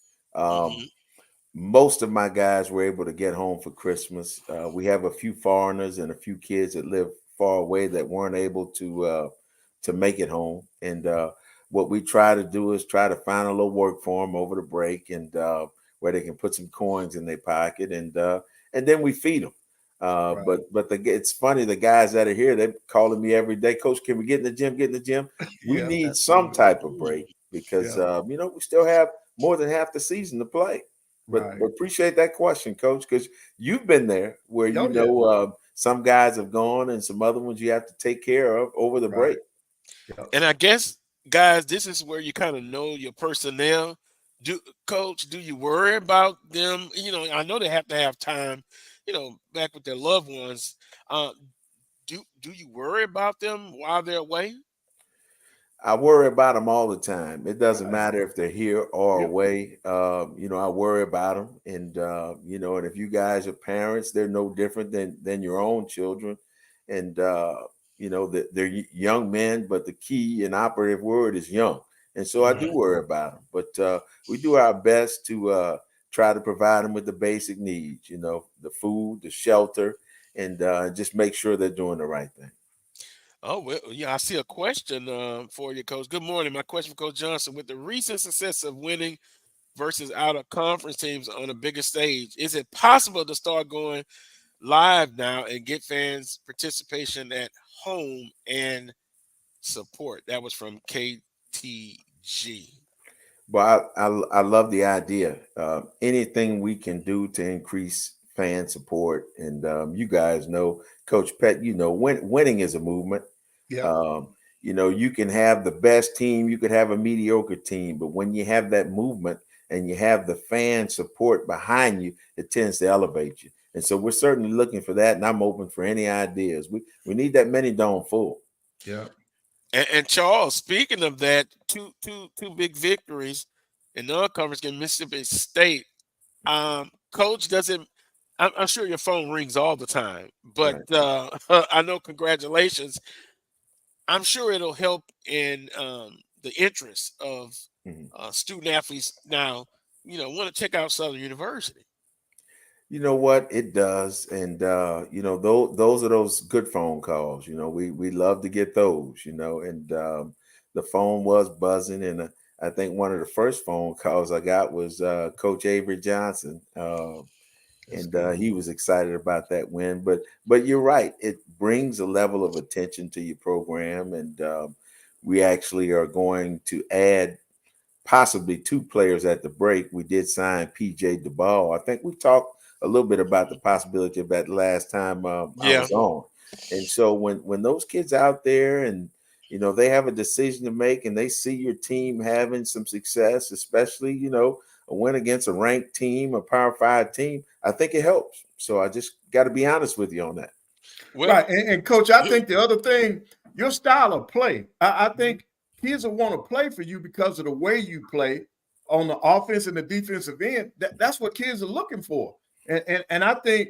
Most of my guys were able to get home for Christmas. We have a few foreigners and a few kids that live far away that weren't able to make it home. And what we try to do is try to find a little work for them over the break, and where they can put some coins in their pocket, and then we feed them. Right. But it's funny, the guys that are here, they're calling me every day, Coach, can we get in the gym? Get in the gym. We need some type of break because we still have more than half the season to play. But appreciate that question, Coach, because you've been there where some guys have gone and some other ones you have to take care of over the break. And I guess, guys, this is where you kind of know your personnel. Coach, do you worry about them? I know they have to have time, back with their loved ones. Do you worry about them while they're away? I worry about them all the time. It doesn't matter if they're here or away. I worry about them, and and if you guys are parents, they're no different than your own children, and they're young men. But the key and operative word is young, and so I do worry about them. But we do our best to try to provide them with the basic needs. The food, the shelter, and just make sure they're doing the right thing. Oh, well, I see a question for you, Coach. Good morning. My question for Coach Johnson. With the recent success of winning versus out-of-conference teams on a bigger stage, is it possible to start going live now and get fans' participation at home and support? That was from KTG. Well, I love the idea. Anything we can do to increase fan support, and you guys know, Coach Pett, winning is a movement. You can have the best team, you could have a mediocre team, but when you have that movement and you have the fan support behind you, it tends to elevate you. And so we're certainly looking for that, and I'm open for any ideas. We need that mini dome full. Yeah. And Charles, speaking of that, two big victories in non-conference against Mississippi State. Coach doesn't. I'm sure your phone rings all the time, but I know congratulations. I'm sure it'll help in the interest of student athletes now, want to check out Southern University. You know what? It does. And, those are those good phone calls. We love to get those, and the phone was buzzing. And I think one of the first phone calls I got was Coach Avery Johnson. He was excited about that win. But you're right. It brings a level of attention to your program. And we actually are going to add possibly 2 players at the break. We did sign PJ DeBall. I think we talked a little bit about the possibility of that last time I was on. And so when those kids out there and, they have a decision to make and they see your team having some success, especially, a win against a ranked team, a Power 5 team, I think it helps. So I just got to be honest with you on that. Right. And Coach, I think the other thing your style of play. I think kids will want to play for you because of the way you play on the offense and the defensive end. That's what kids are looking for. And I think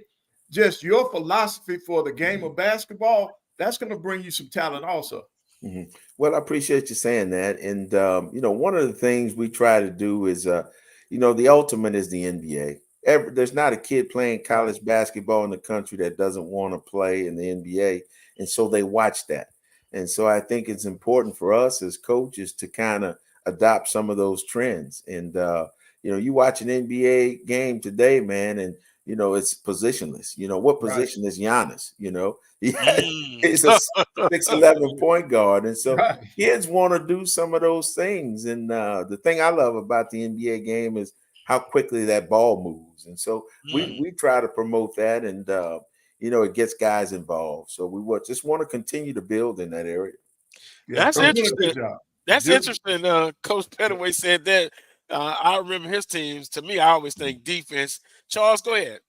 just your philosophy for the game of basketball, that's going to bring you some talent also. Mm-hmm. Well, I appreciate you saying that. And, one of the things we try to do is, the ultimate is the NBA. There's not a kid playing college basketball in the country that doesn't want to play in the NBA. And so they watch that. And so I think it's important for us as coaches to kind of adopt some of those trends. And, you watch an NBA game today, man, and, it's positionless. What position is Giannis? He's a 6'11" point guard. And so kids want to do some of those things. And the thing I love about the NBA game is how quickly that ball moves. And so we try to promote that, and it gets guys involved. So we just want to continue to build in that area. Yeah, that's interesting. That's interesting. Coach Pettaway said that. I remember his teams. To me, I always think defense. Charles, go ahead.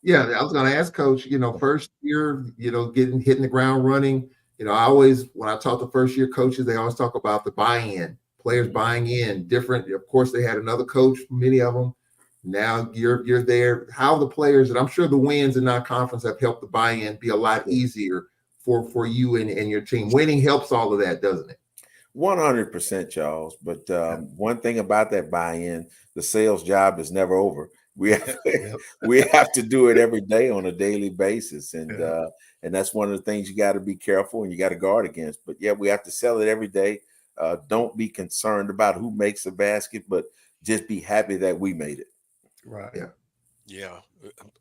Yeah, I was going to ask Coach, first year, hitting the ground running. When I talk to first year coaches, they always talk about the buy-in, players buying in, different. Of course, they had another coach, many of them. Now you're there. How the players, and I'm sure the wins in non-conference have helped the buy-in be a lot easier for you and your team. Winning helps all of that, doesn't it? 100%, Charles. But one thing about that buy-in, the sales job is never over. We have to do it every day on a daily basis, and that's one of the things you got to be careful and you got to guard against. But yeah, we have to sell it every day. Don't be concerned about who makes the basket, but just be happy that we made it. Right. Yeah.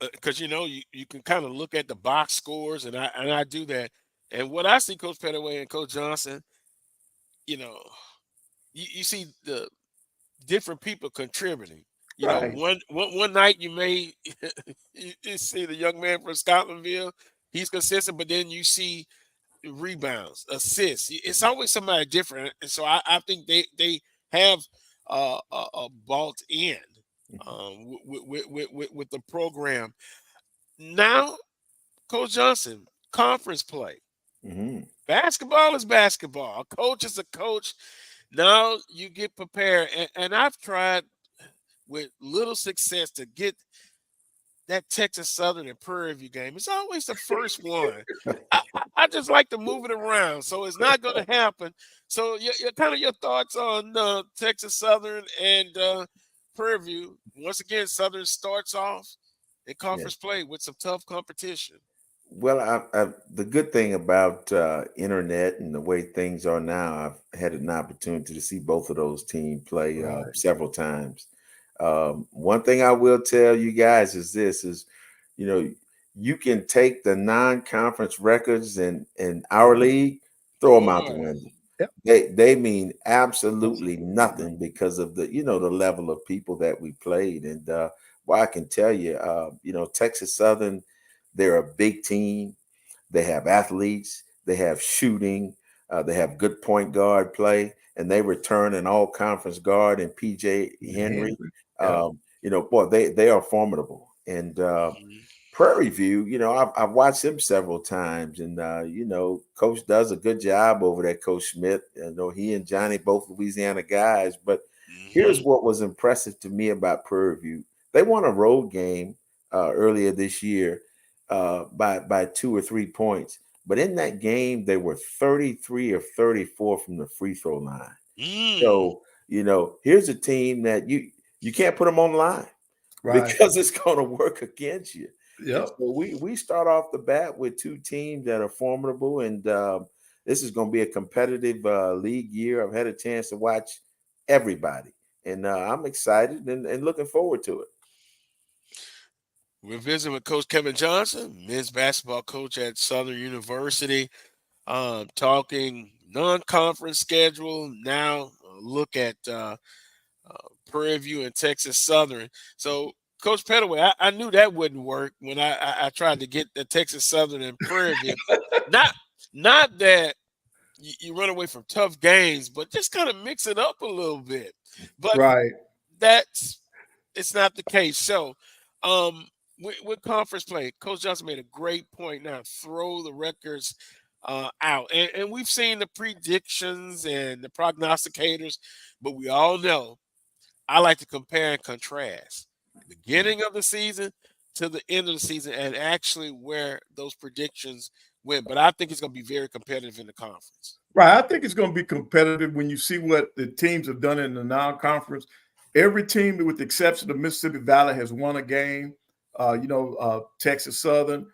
Because you can kind of look at the box scores, and I do that. And what I see, Coach Pettaway and Coach Johnson, you see the different people contributing. One night you may you see the young man from Scotlandville, he's consistent, but then you see rebounds, assists. It's always somebody different. And so I think they have bought in with the program. Now, Coach Johnson, conference play. Mm-hmm. Basketball is basketball. A coach is a coach. Now you get prepared. And I've tried with little success to get that Texas Southern and Prairie View game. It's always the first one. I just like to move it around, so it's not going to happen. So your thoughts on Texas Southern and Prairie View. Once again, Southern starts off in conference play with some tough competition. Well, the good thing about internet and the way things are now, I've had an opportunity to see both of those teams play several times. One thing I will tell you guys is this: you can take the non-conference records in our league, throw them out the window. Yep. They mean absolutely nothing because of the the level of people that we played. And I can tell you, Texas Southern, they're a big team. They have athletes. They have shooting. They have good point guard play, and they return an all-conference guard and PJ Henry. They are formidable. And Prairie View, I've watched them several times, and Coach does a good job over there. Coach Smith, he and Johnny, both Louisiana guys. But here's what was impressive to me about Prairie View: they won a road game earlier this year by 2 or 3 points. But in that game, they were 33 or 34 from the free throw line. So, here's a team that you can't put them on the line because it's going to work against you. Yeah. So we start off the bat with two teams that are formidable, and this is going to be a competitive league year. I've had a chance to watch everybody, and I'm excited and looking forward to it. We're visiting with Coach Kevin Johnson, men's basketball coach at Southern University, talking non-conference schedule. Now look at Prairie View and Texas Southern. So, Coach Pettaway, I knew that wouldn't work when I tried to get the Texas Southern and Prairie View. not that you run away from tough games, but just kind of mix it up a little bit. But it's not the case. So, with conference play, Coach Johnson made a great point. Now throw the records out. And we've seen the predictions and the prognosticators, but we all know I like to compare and contrast the beginning of the season to the end of the season and actually where those predictions went. But I think it's going to be very competitive in the conference. Right. I think it's going to be competitive when you see what the teams have done in the non-conference. Every team, with the exception of Mississippi Valley, has won a game. Texas Southern,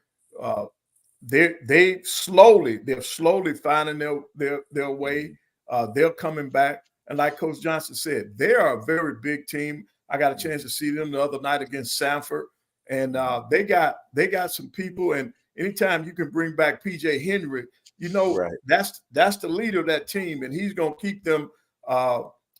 they're slowly finding their way. They're coming back. And like Coach Johnson said, they are a very big team. I got a chance to see them the other night against Sanford. And they got some people. And anytime you can bring back PJ Henry, that's the leader of that team, and he's going to keep them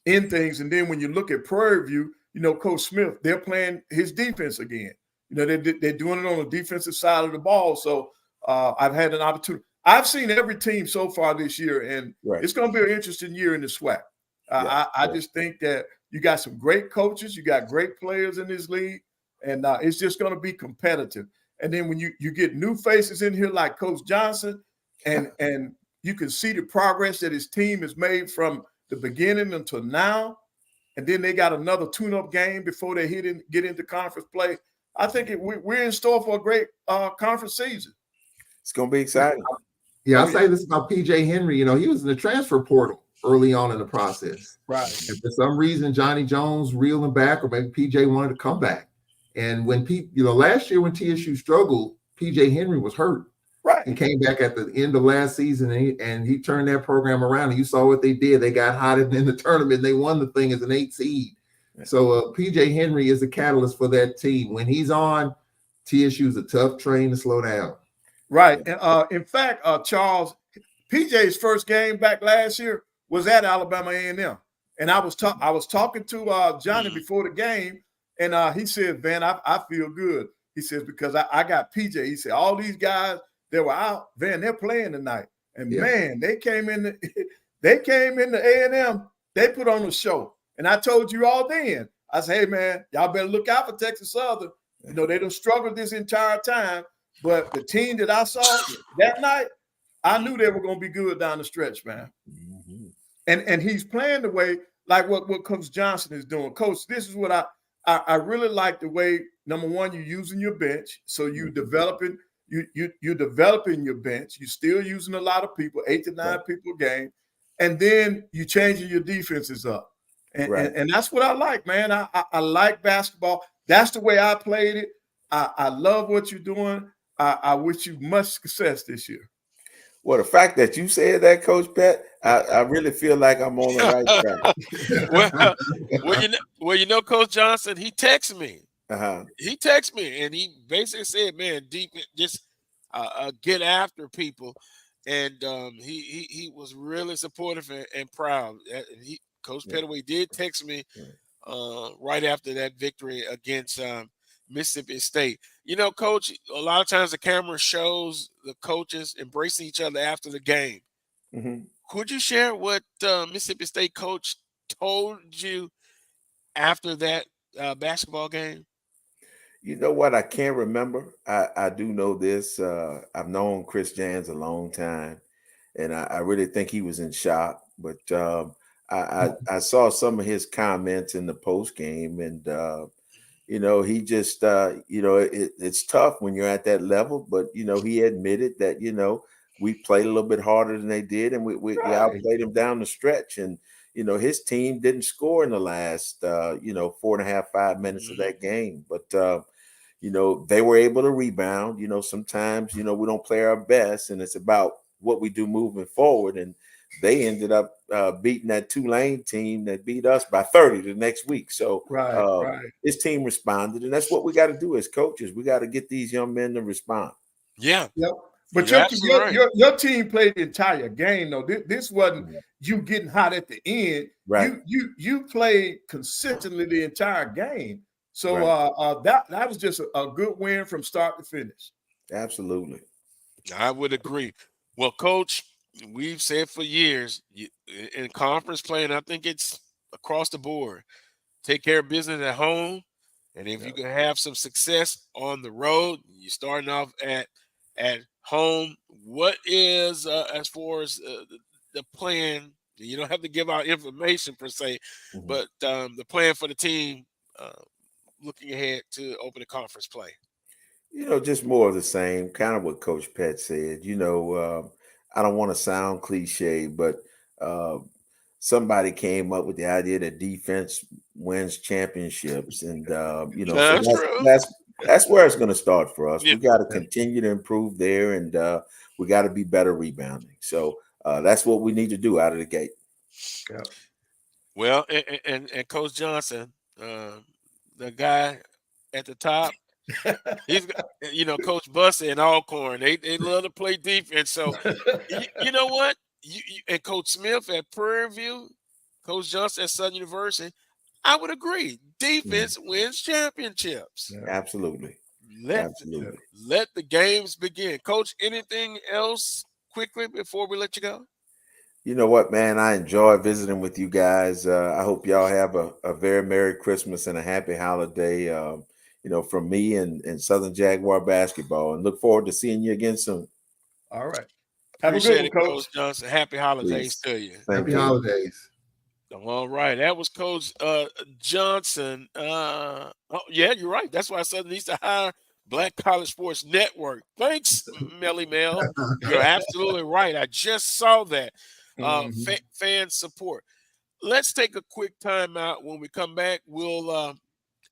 in things. And then when you look at Prairie View, Coach Smith, they're playing his defense again. They're doing it on the defensive side of the ball. So I've had an opportunity. I've seen every team so far this year, and it's going to be an interesting year in the SWAC. I just think that you got some great coaches, you got great players in this league, and it's just going to be competitive. And then when you get new faces in here like Coach Johnson, and you can see the progress that his team has made from the beginning until now, and then they got another tune-up game before they get into conference play. I think we're in store for a great conference season. It's going to be exciting. Yeah, I'll say this about PJ Henry. He was in the transfer portal early on in the process. Right. And for some reason, Johnny Jones reeled him back, or maybe PJ wanted to come back. And when last year when TSU struggled, PJ Henry was hurt. Right. He came back at the end of last season, and he turned that program around. And you saw what they did. They got hot in the tournament. They won the thing as an 8 seed. So PJ Henry is the catalyst for that team. When he's on, TSU is a tough train to slow down. Right. And in fact, Charles, PJ's first game back last year was at Alabama A&M. And I was talking to Johnny before the game, and he said, "Van, I feel good." He says, because I got PJ. He said, all these guys that were out, Van, they're playing tonight. And man, they came in the A&M, they put on a show. And I told you all then, I said, hey man, y'all better look out for Texas Southern. They done struggled this entire time. But the team that I saw that night, I knew they were going to be good down the stretch, man. Mm-hmm. And he's playing the way like what Coach Johnson is doing. Coach, this is what I really like the way, number one, you're using your bench. So you're developing your bench. You're still using a lot of people, 8 to 9 people a game. And then you're changing your defenses up. And that's what I like, man. I like basketball. That's the way I played it. I love what you're doing. I wish you much success this year. Well, the fact that you said that, Coach Pat, I really feel like I'm on the right track. Coach Johnson, he texted me. Uh-huh. He texted me, and he basically said, "Man, just get after people." And he was really supportive and proud. Coach Pettaway did text me right after that victory against Mississippi State. Coach, a lot of times the camera shows the coaches embracing each other after the game. Mm-hmm. Could you share what Mississippi State coach told you after that basketball game? You know what? I can't remember. I do know this. I've known Chris Jans a long time, and I really think he was in shock. But I saw some of his comments in the post game, and he just it's tough when you're at that level. But he admitted that we played a little bit harder than they did, and we outplayed them down the stretch. And his team didn't score in the last 4.5, 5 minutes of that game, but they were able to rebound. Sometimes we don't play our best, and it's about what we do moving forward. And they ended up beating that Tulane team that beat us by 30 the next week. So his team responded, and that's what we got to do as coaches. We got to get these young men to respond. Yeah. Yep. But your team played the entire game, though. This wasn't you getting hot at the end. Right. You played consistently the entire game. So that was just a good win from start to finish. Absolutely. I would agree. Well, Coach, we've said for years in conference play, and I think it's across the board, take care of business at home. And if you can have some success on the road, you're starting off at home. What is, as far as the plan? You don't have to give out information per se, but the plan for the team looking ahead to open the conference play. Just more of the same, kind of what Coach Pett said. I don't want to sound cliche, but somebody came up with the idea that defense wins championships, and that's where it's going to start for us. We got to continue to improve there, and we got to be better rebounding. So that's what we need to do out of the gate. Yeah. Well, and Coach Johnson, the guy at the top, he's, Coach Bussey and Alcorn, they love to play defense. So, you know what? And Coach Smith at Prairie View, Coach Johnson at Southern University, I would agree. Defense wins championships. Yeah. Absolutely. Let the games begin. Coach, anything else quickly before we let you go? You know what, man? I enjoy visiting with you guys. I hope y'all have a very Merry Christmas and a happy holiday, from me and Southern Jaguar basketball, and look forward to seeing you again soon. All right. Appreciate it, Coach Johnson. Happy holidays to you. Happy holidays. All right. That was Coach Johnson. Yeah, you're right. That's why Southern needs to hire Black College Sports Network. Thanks, Melly Mel. You're absolutely right. I just saw that. Fan support. Let's take a quick time out. When we come back, we'll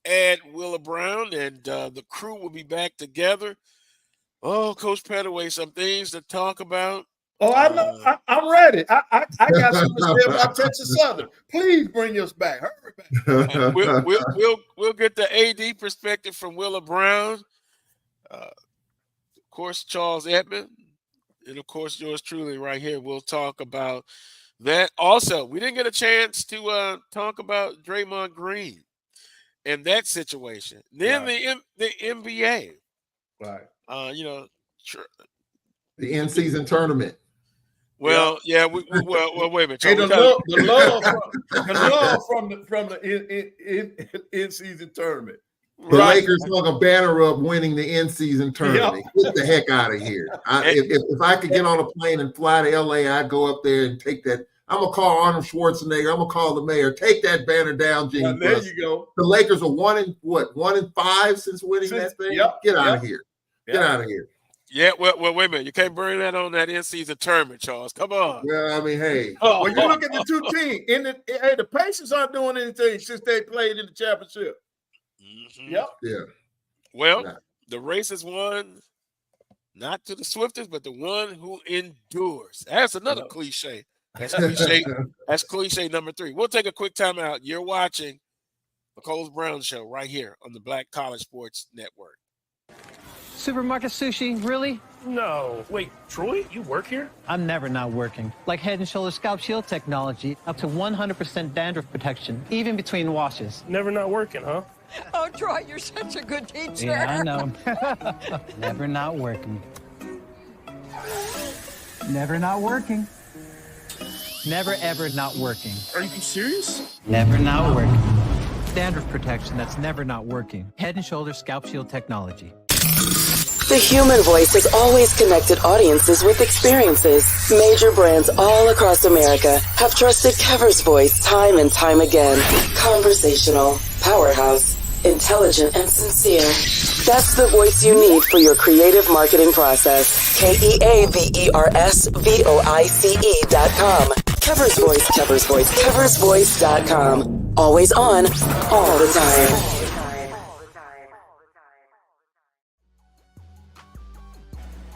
add Willa Brown, and the crew will be back together. Oh, Coach Pettaway, some things to talk about. Oh, I know. I'm ready. I got something to say about Texas Southern. Please bring us back. Hurry back. We'll get the AD perspective from Willa Brown. Of course, Charles Edmonds. And, of course, yours truly right here. We'll talk about that. Also, we didn't get a chance to talk about Draymond Green and that situation. Then the NBA. Right. The in-season tournament. Well, yeah. Well, wait a minute. Hey, the love from the in-season tournament. The Lakers hung a banner up winning the in-season tournament. Get the heck out of here. If I could get on a plane and fly to LA, I'd go up there and take that. I'm going to call Arnold Schwarzenegger. I'm going to call the mayor. Take that banner down, Gene. There you go. The Lakers are 1-5 since winning that thing? Get out of here. Get out of here. Yeah, well, wait a minute. You can't bring that on that in-season tournament, Charles. Come on. Yeah, I mean, hey. When you look at the two teams, the Pacers aren't doing anything since they played in the championship. Mm-hmm. Yep. Yeah. Well, the race is won not to the swiftest, but the one who endures. That's another cliche. That's cliche. That's cliche number 3. We'll take a quick time out. You're watching the Coles Brown Show right here on the Black College Sports Network. Supermarket sushi, really? No. Wait, Troy, you work here? I'm never not working. Like Head & Shoulders Scalp Shield technology, up to 100% dandruff protection, even between washes. Never not working, huh? Oh, Troy, you're such a good teacher. Yeah, I know. Never not working. Never not working. Never, ever not working. Are you serious? Never not working. Dandruff protection that's never not working. Head & Shoulders Scalp Shield technology. The human voice has always connected audiences with experiences. Major brands all across America have trusted Kever's voice time and time again. Conversational, powerhouse, intelligent, and sincere. That's the voice you need for your creative marketing process. KEAVERSVOICE.com. Kever's Voice, Kever's Voice, KeversVoice.com. Always on, all the time.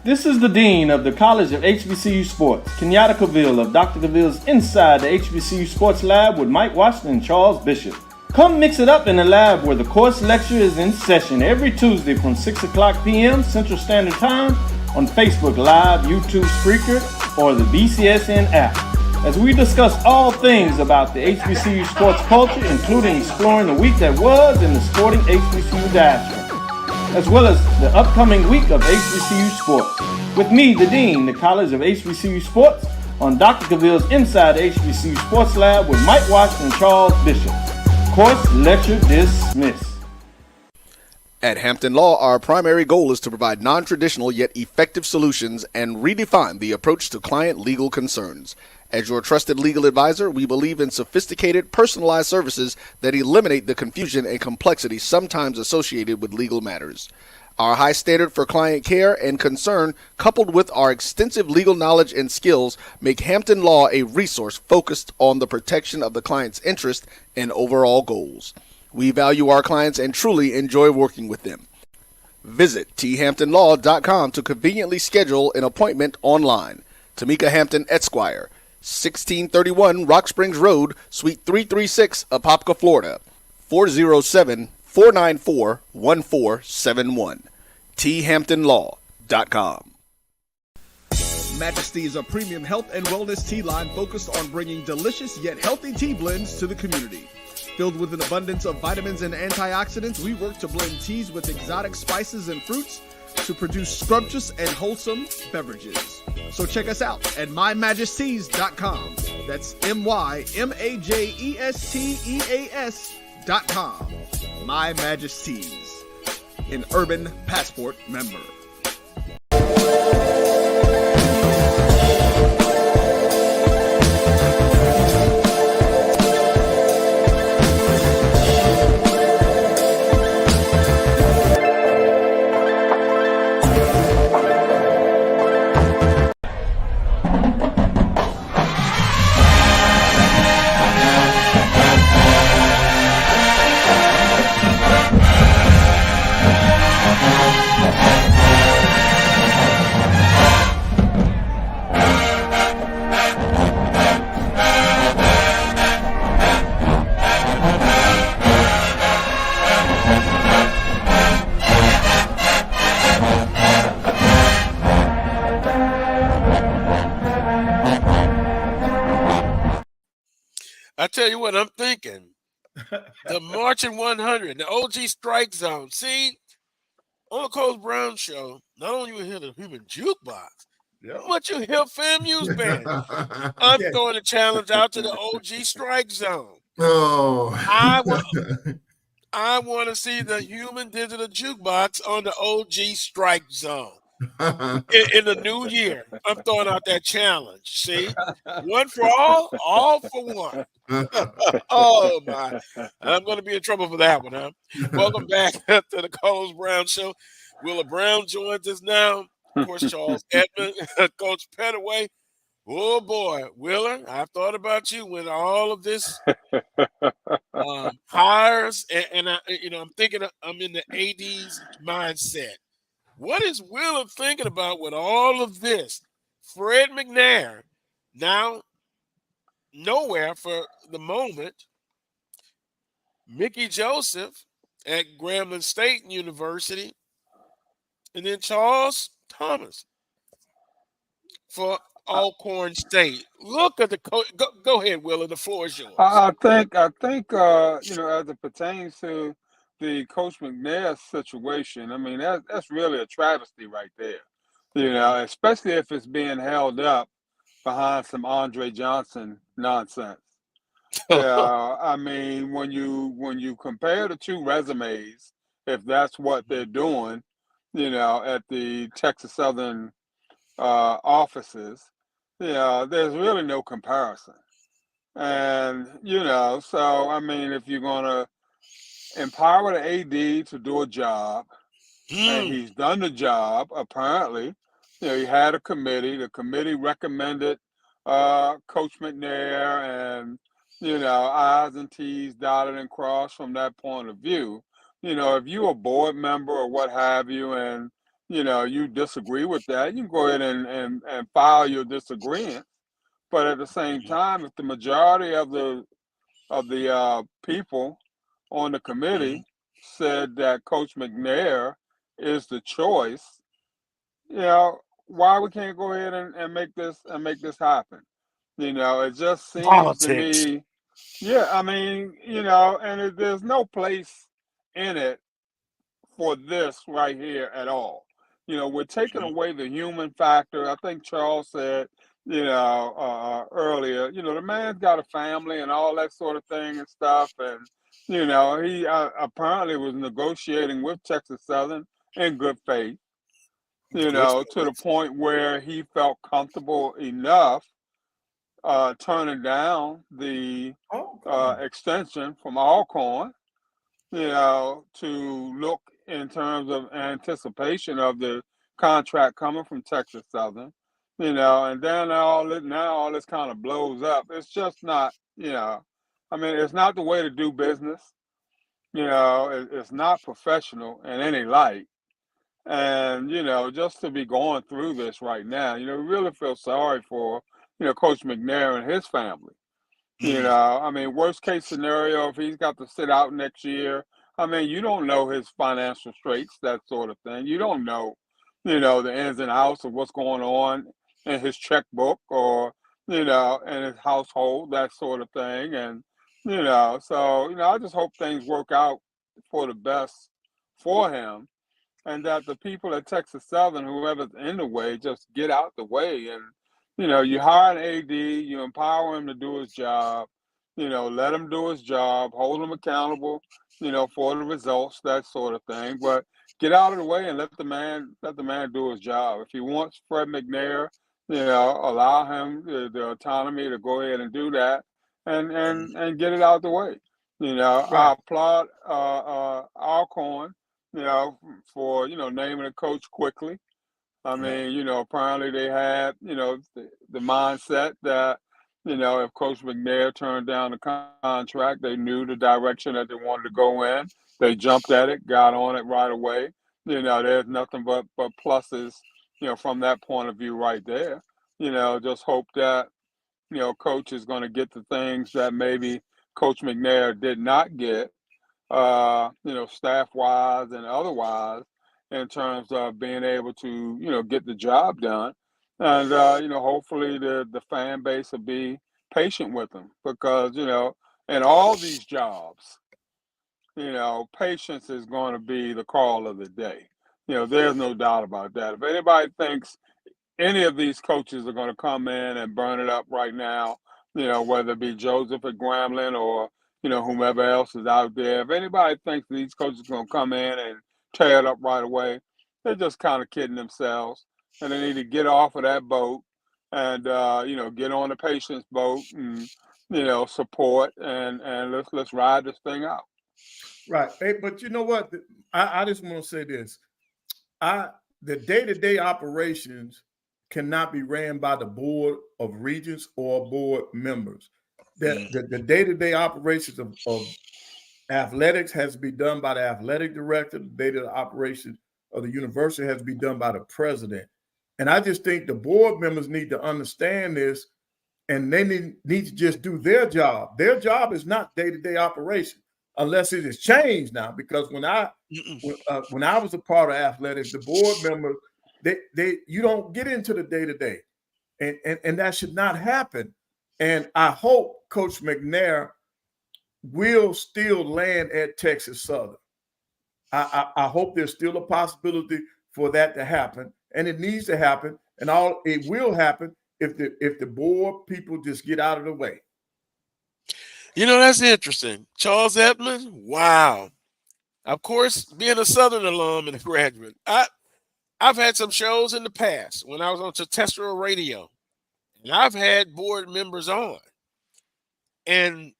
This is the Dean of the College of HBCU Sports, Kenyatta Cavill of Dr. Cavill's Inside the HBCU Sports Lab with Mike Washington and Charles Bishop. Come mix it up in the lab where the course lecture is in session every Tuesday from 6 o'clock p.m. Central Standard Time on Facebook Live, YouTube Spreaker, or the BCSN app, as we discuss all things about the HBCU sports culture, including exploring the week that was in the sporting HBCU diaspora, as well as the upcoming week of HBCU sports. With me, the Dean, the College of HBCU Sports, on Dr. Cavill's Inside the HBCU Sports Lab with Mike Washington and Charles Bishop. Course lecture dismissed. At Hampton Law, our primary goal is to provide non-traditional yet effective solutions and redefine the approach to client legal concerns. As your trusted legal advisor, we believe in sophisticated, personalized services that eliminate the confusion and complexity sometimes associated with legal matters. Our high standard for client care and concern, coupled with our extensive legal knowledge and skills, make Hampton Law a resource focused on the protection of the client's interest and overall goals. We value our clients and truly enjoy working with them. Visit thamptonlaw.com to conveniently schedule an appointment online. Tamika Hampton Esquire, 1631 Rock Springs Road, Suite 336, Apopka, Florida, 407-494-1471. thamptonlaw.com. Majesty is a premium health and wellness tea line focused on bringing delicious yet healthy tea blends to the community. Filled with an abundance of vitamins and antioxidants, we work to blend teas with exotic spices and fruits to produce scrumptious and wholesome beverages. So check us out at mymajesties.com. That's MyMajesties.com. My Majesties, an Urban Passport member. I tell you what I'm thinking. The Marching 100, the OG Strike Zone. See, on the Coach Brown Show, not only you hear the human jukebox, but you hear FAMU's band. I'm throwing a challenge out to the OG Strike Zone. Oh, I want to see the human digital jukebox on the OG Strike Zone. In the new year, I'm throwing out that challenge. See, one for all for one. Oh my! I'm going to be in trouble for that one, huh? Welcome back to the Coach Brown Show. Willa Brown joins us now. Of course, Charles Edmonds, Coach Petaway. Oh boy, Willa, I've thought about you when all of this hires, and I'm thinking I'm in the AD's mindset. What is Willa thinking about with all of this? Fred McNair, now nowhere for the moment. Mickey Joseph at Grambling State University. And then Charles Thomas for Alcorn State. Look at the coach. Go ahead, Willa. The floor is yours. I think as it pertains to the Coach McNair situation, I mean, that's really a travesty right there. Especially if it's being held up behind some Andre Johnson nonsense. I mean, when you compare the two resumes, if that's what they're doing, at the Texas Southern offices, there's really no comparison. And, so, I mean, if you're going to empower the AD to do a job, and he's done the job, apparently, he had a committee. The committee recommended Coach McNair and, I's and T's dotted and crossed from that point of view. If you're a board member or what have you, and, you disagree with that, you can go ahead and file your disagreement. But at the same time, if the majority of the people on the committee said that Coach McNair is the choice, why we can't go ahead and make this happen? It just seems Politics. to me, I mean, and there's no place in it for this right here at all. We're taking away the human factor. I think Charles said, earlier, the man's got a family and all that sort of thing and stuff. And, He apparently was negotiating with Texas Southern in good faith, Good to the faith. point where he felt comfortable enough turning down the extension from Alcorn, to look in terms of anticipation of the contract coming from Texas Southern, and then all this kind of blows up. It's just not, it's not the way to do business. It's not professional in any light. And, just to be going through this right now, we really feel sorry for, Coach McNair and his family. Worst case scenario, if he's got to sit out next year, you don't know his financial straits, that sort of thing. You don't know, the ins and outs of what's going on in his checkbook or, in his household, that sort of thing. And, I just hope things work out for the best for him, and that the people at Texas Southern, whoever's in the way, just get out the way. And, you hire an AD, you empower him to do his job, let him do his job, hold him accountable, for the results, that sort of thing. But get out of the way and let the man do his job. If he wants Fred McNair, allow him the autonomy to go ahead and do that, and get it out the way. I applaud Alcorn, for naming a coach quickly. Apparently they had, the mindset that, if Coach McNair turned down the contract, they knew the direction that they wanted to go in. They jumped at it, got on it right away. There's nothing but pluses, from that point of view right there. Just hope that, Coach is going to get the things that maybe Coach McNair did not get, staff wise and otherwise, in terms of being able to, get the job done. And, hopefully the fan base will be patient with them, because, in all these jobs, patience is going to be the call of the day. There's no doubt about that. If anybody thinks any of these coaches are going to come in and burn it up right now, whether it be Joseph at Grambling or, whomever else is out there. If anybody thinks these coaches are going to come in and tear it up right away, they're just kind of kidding themselves. And they need to get off of that boat and, get on the patience boat and, support and let's ride this thing out. Right. Hey, but you know what? I just want to say this. The day-to-day operations cannot be ran by the board of regents or board members. The day-to-day operations of athletics has to be done by the athletic director. The day-to-day operations of the university has to be done by the president. And I just think the board members need to understand this, and they need to just do their job. Their job is not day-to-day operation, unless it is changed now. Because when I was a part of athletics, the board members, you don't get into the day-to-day, and that should not happen. And I hope Coach McNair will still land at Texas Southern. I hope there's still a possibility for that to happen, and it needs to happen, and it will happen if the board people just get out of the way. That's interesting. Charles Edmonds, wow. Of course, being a Southern alum and a graduate, I've had some shows in the past when I was on terrestrial radio, and I've had board members on. And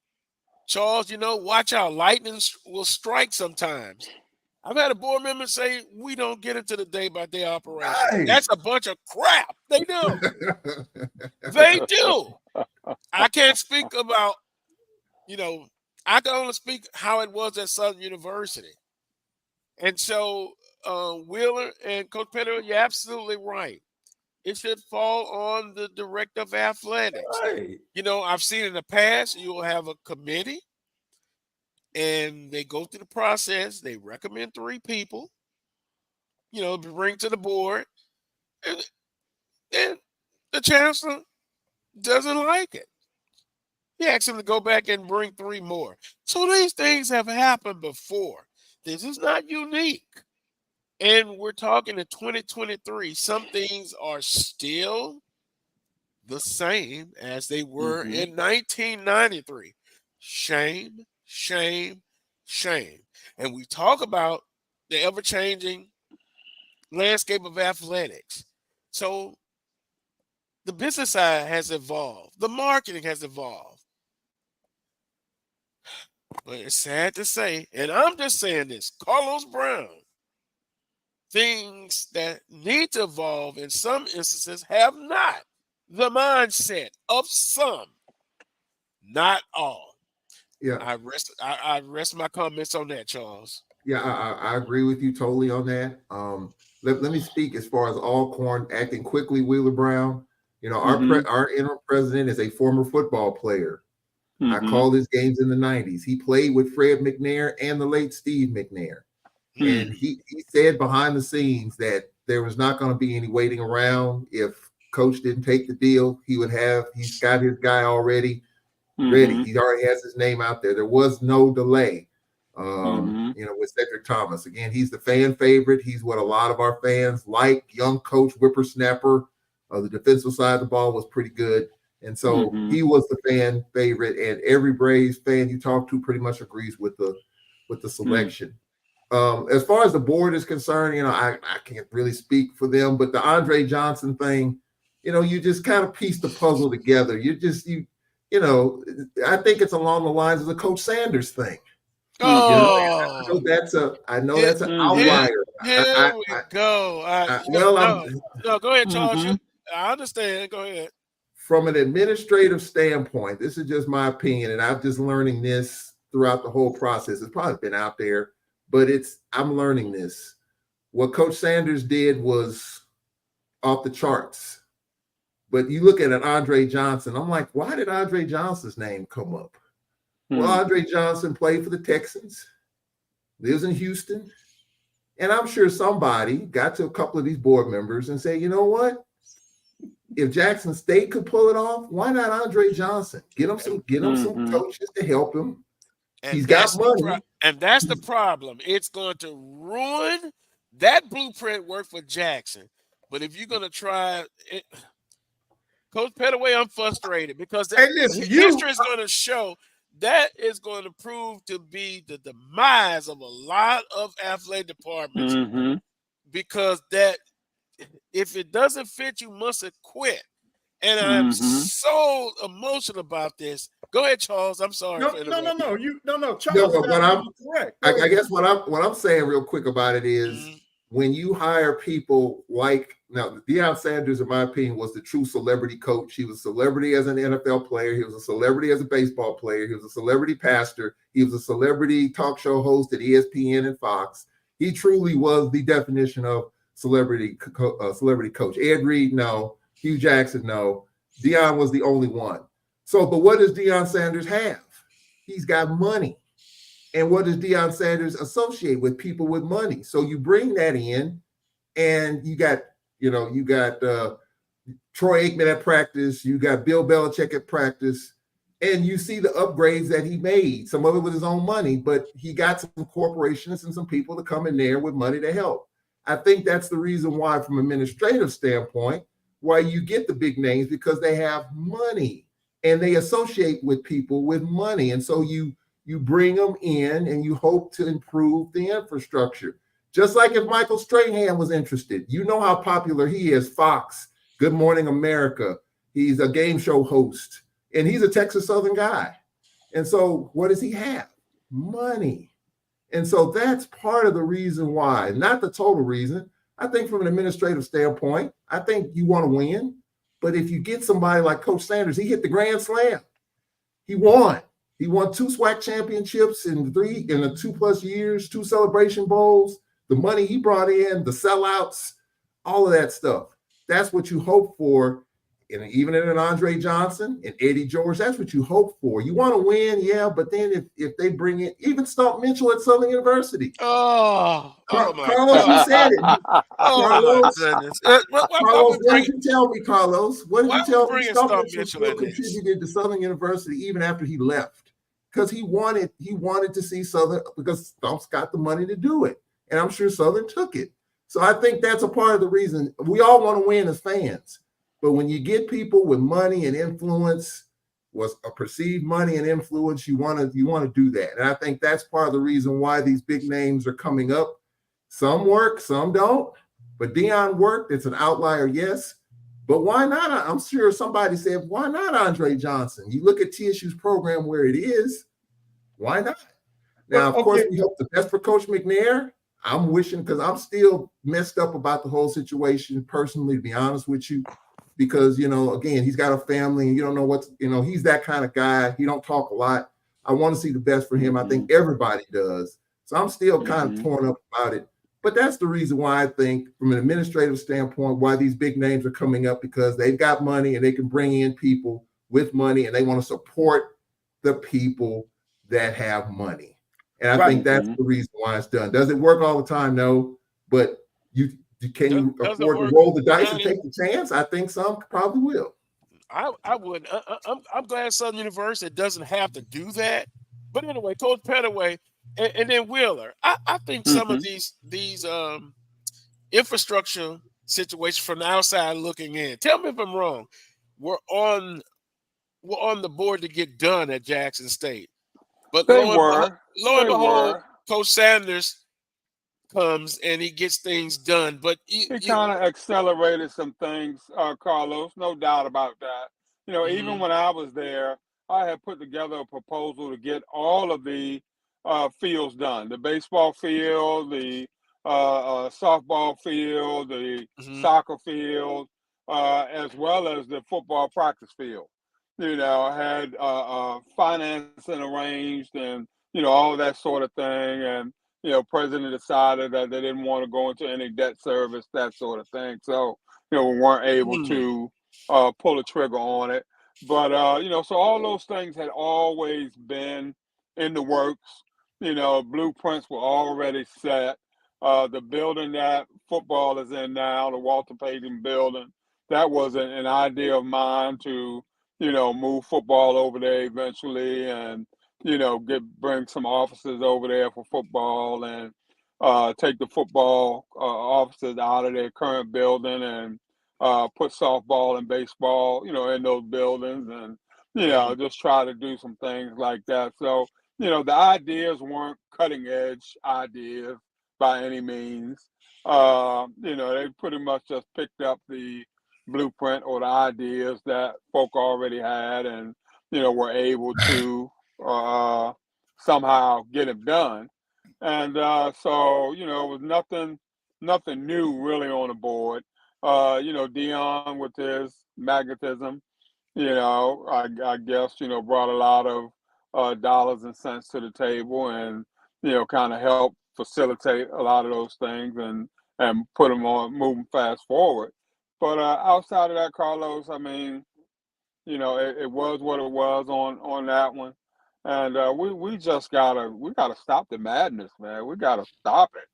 Charles, watch out, lightning will strike sometimes. I've had a board member say, we don't get into the day-by-day operation. Right. That's a bunch of crap. They do. They do. I can't speak about, I can only speak how it was at Southern University. And so, Wheeler and Coach Petro, you're absolutely right. It should fall on the director of athletics. Right. I've seen in the past, you'll have a committee, and they go through the process. They recommend 3 people, to bring to the board. And the chancellor doesn't like it. He asks him to go back and bring 3 more. So these things have happened before. This is not unique. And we're talking in 2023. Some things are still the same as they were in 1993. Shame, shame, shame. And we talk about the ever-changing landscape of athletics. So the business side has evolved. The marketing has evolved. But it's sad to say, and I'm just saying this, Carlos Brown, things that need to evolve in some instances have not. The mindset of some, not all. Yeah. I rest my comments on that, Charles. Yeah, I agree with you totally on that. Let me speak as far as Alcorn acting quickly, Wheeler Brown. You know, our interim president is a former football player. I called his games in the 90s. He played with Fred McNair and the late Steve McNair. And he said behind the scenes that there was not going to be any waiting around. If coach didn't take the deal, he's got his guy already ready. He already has his name out there. There was no delay. With Cedric Thomas. Again, he's the fan favorite. He's what a lot of our fans like. Young coach, whippersnapper. The defensive side of the ball was pretty good. And so he was the fan favorite. And every Braves fan you talk to pretty much agrees with the selection. As far as the board is concerned, I can't really speak for them, but the Andre Johnson thing, you just kind of piece the puzzle together. I think it's along the lines of the Coach Sanders thing. I know that's an outlier. Here we go. No, go ahead, Charles. I understand. Go ahead. From an administrative standpoint, this is just my opinion, and I'm just learning this throughout the whole process. It's probably been out there, but I'm learning this. What Coach Sanders did was off the charts. But you look at an Andre Johnson, I'm like, why did Andre Johnson's name come up? Well, Andre Johnson played for the Texans, lives in Houston, and I'm sure somebody got to a couple of these board members and say, you know what? If Jackson State could pull it off, why not Andre Johnson? Get him some coaches to help him. And he's got money. And that's the problem. It's going to ruin that blueprint work for Jackson. But if you're going to try it, Coach Pettaway, I'm frustrated because history is going to show that is going to prove to be the demise of a lot of athletic departments because that if it doesn't fit, you must have quit. And I'm so emotional about this. Go ahead, Charles. I'm sorry. No. Charles, correct. I guess what I'm saying real quick about it is when you hire people like now, Deion Sanders, in my opinion, was the true celebrity coach. He was a celebrity as an NFL player. He was a celebrity as a baseball player. He was a celebrity pastor. He was a celebrity talk show host at ESPN and Fox. He truly was the definition of celebrity coach. Ed Reed, no. Hugh Jackson, no. Deion was the only one. So, but what does Deion Sanders have? He's got money. And what does Deion Sanders associate with? People with money. So you bring that in, and you got Troy Aikman at practice. You got Bill Belichick at practice. And you see the upgrades that he made, some of it with his own money, but he got some corporations and some people to come in there with money to help. I think that's the reason why, from an administrative standpoint, why you get the big names, because they have money and they associate with people with money. And so you bring them in and you hope to improve the infrastructure. Just like if Michael Strahan was interested, you know how popular he is. Fox, Good Morning America. He's a game show host, and he's a Texas Southern guy. And so what does he have? Money. And so that's part of the reason why, not the total reason. I think from an administrative standpoint, I think you want to win. But if you get somebody like Coach Sanders, he hit the grand slam. He won. He won 2 SWAC championships in the 2+ years, 2 Celebration Bowls. The money he brought in, the sellouts, all of that stuff. That's what you hope for. And even in an Andre Johnson and Eddie George, that's what you hope for. You want to win, yeah, but then if they bring in even Stump Mitchell at Southern University. Carlos, you said it. My goodness. Carlos, what did you tell me, Carlos? What did you tell me? Stump Stump Mitchell Mitchell contributed to Southern University even after he left. Because he wanted to see Southern, because Stump's got the money to do it. And I'm sure Southern took it. So I think that's a part of the reason. We all want to win as fans. But when you get people with money and influence, was a perceived money and influence, you want to do that. And I think that's part of the reason why these big names are coming up. Some work, some don't. But Deion worked. It's an outlier, yes. But why not? I'm sure somebody said, why not Andre Johnson? You look at TSU's program where it is. Why not? Now, of course, we hope the best for Coach McNair. I'm wishing, because I'm still messed up about the whole situation personally, to be honest with you. Because, again, he's got a family and you don't know what's, he's that kind of guy. He don't talk a lot. I want to see the best for him. I think everybody does. So I'm still kind of torn up about it. But that's the reason why I think, from an administrative standpoint, why these big names are coming up, because they've got money and they can bring in people with money and they want to support the people that have money. And I think that's the reason why it's done. Does it work all the time? No. But can you afford to roll the dice and take the chance? I think some probably will. I would. I'm glad Southern University doesn't have to do that. But anyway, Coach Pettaway and then Wheeler. I think some of these infrastructure situations from the outside looking in. Tell me if I'm wrong. We're on the board to get done at Jackson State, but lo and behold, Coach Sanders comes and he gets things done. But he kind of accelerated some things, Carlos. No doubt about that. Even when I was there, I had put together a proposal to get all of the fields done: the baseball field, the softball field, the soccer field, as well as the football practice field. I had financing arranged and, all that sort of thing. And, president decided that they didn't want to go into any debt service, that sort of thing. So, we weren't able to pull the trigger on it. But, so all those things had always been in the works. Blueprints were already set. The building that football is in now, the Walter Payton building, that was an idea of mine to, move football over there eventually and, bring some offices over there for football and take the football offices out of their current building and put softball and baseball, in those buildings and, just try to do some things like that. So, the ideas weren't cutting edge ideas by any means. They pretty much just picked up the blueprint or the ideas that folk already had and, were able to somehow get it done. And so, it was nothing new really on the board. Deion with his magnetism, I guess, brought a lot of dollars and cents to the table and, kind of helped facilitate a lot of those things and put them on moving fast forward. But outside of that, Carlos, I mean, it was what it was on that one. And we just gotta stop the madness, man. We gotta stop it.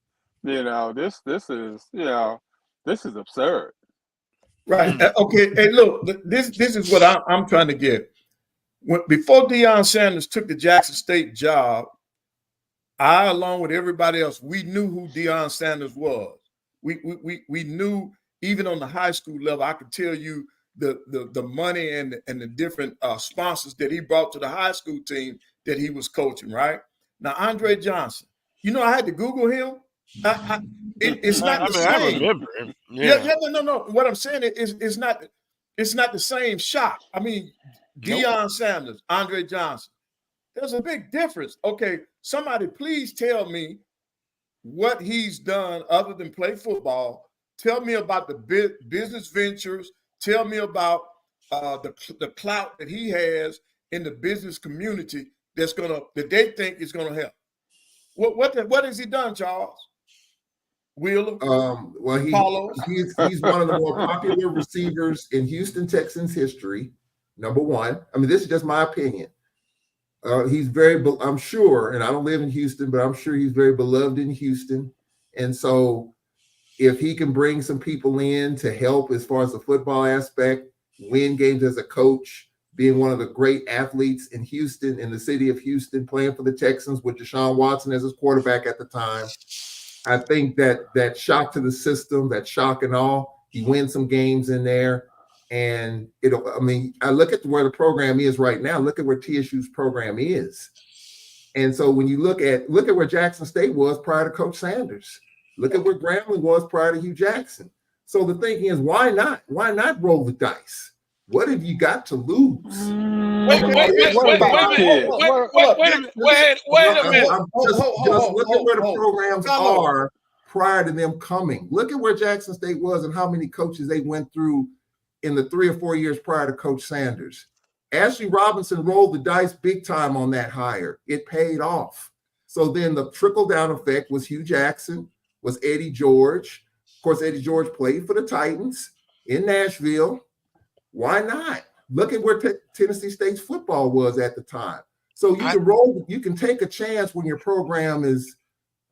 This is absurd. Right. Okay. Hey, look, this is what I'm trying to get. Before Deion Sanders took the Jackson State job, I, along with everybody else, we knew who Deion Sanders was. We knew, even on the high school level, I could tell you the money and the different sponsors that he brought to the high school team that he was coaching. Right now, Andre Johnson. I had to Google him. It's not the same. I remember him. No. What I'm saying is, it's not the same shot. I mean, Deion Sanders, Andre Johnson. There's a big difference. Okay, somebody please tell me what he's done other than play football. Tell me about the business ventures. Tell me about the clout that he has in the business community that they think is gonna help. What has he done, Charles? Wheeler? Well, he's one of the more popular receivers in Houston Texans history. Number one. I mean, this is just my opinion. He's I'm sure, and I don't live in Houston, but I'm sure he's very beloved in Houston. And so if he can bring some people in to help as far as the football aspect, win games as a coach, being one of the great athletes in Houston, in the city of Houston, playing for the Texans with Deshaun Watson as his quarterback at the time, I think that shock to the system, that shock and awe, he wins some games in there. And I look at where the program is right now. Look at where TSU's program is. And so when you look at where Jackson State was prior to Coach Sanders, look at where Grambling was prior to Hugh Jackson. So the thinking is, why not? Why not roll the dice? What have you got to lose? Wait a minute. Just look at where the programs are prior to them coming. Look at where Jackson State was and how many coaches they went through in the 3 or 4 years prior to Coach Sanders. Ashley Robinson rolled the dice big time on that hire. It paid off. So then the trickle-down effect was Hugh Jackson, was Eddie George. Of course, Eddie George played for the Titans in Nashville. Why not? Look at where Tennessee State's football was at the time. So you can take a chance when your program is,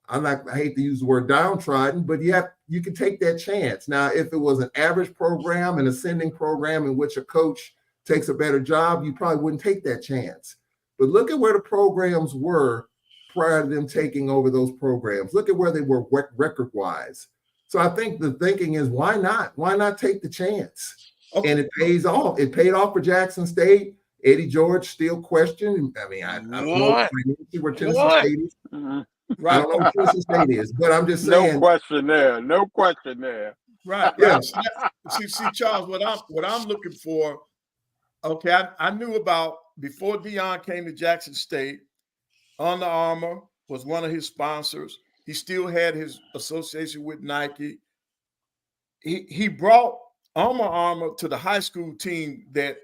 I hate to use the word downtrodden, but you can take that chance. Now, if it was an average program, an ascending program in which a coach takes a better job, you probably wouldn't take that chance. But look at where the programs were prior to them taking over those programs. Look at where they were record-wise. So I think the thinking is, why not? Why not take the chance? Okay. And it pays off. It paid off for Jackson State. Eddie George still questioned. I mean, I don't know where Tennessee State is. Right. I don't know where Tennessee State is, but I'm just saying. No question there. No question there. Right. Yeah. See, Charles, what I'm looking for. Okay, I knew about before Deion came to Jackson State. Under Armour was one of his sponsors. He still had his association with Nike. He brought Under Armour to the high school team that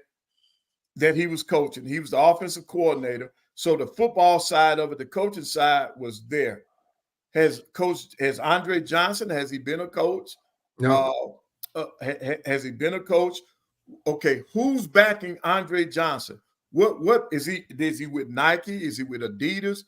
he was coaching. He was the offensive coordinator. So the football side of it, the coaching side was there. Has Andre Johnson, has he been a coach? No. Has he been a coach? Okay, who's backing Andre Johnson? What is he? Is he with Nike? Is he with Adidas?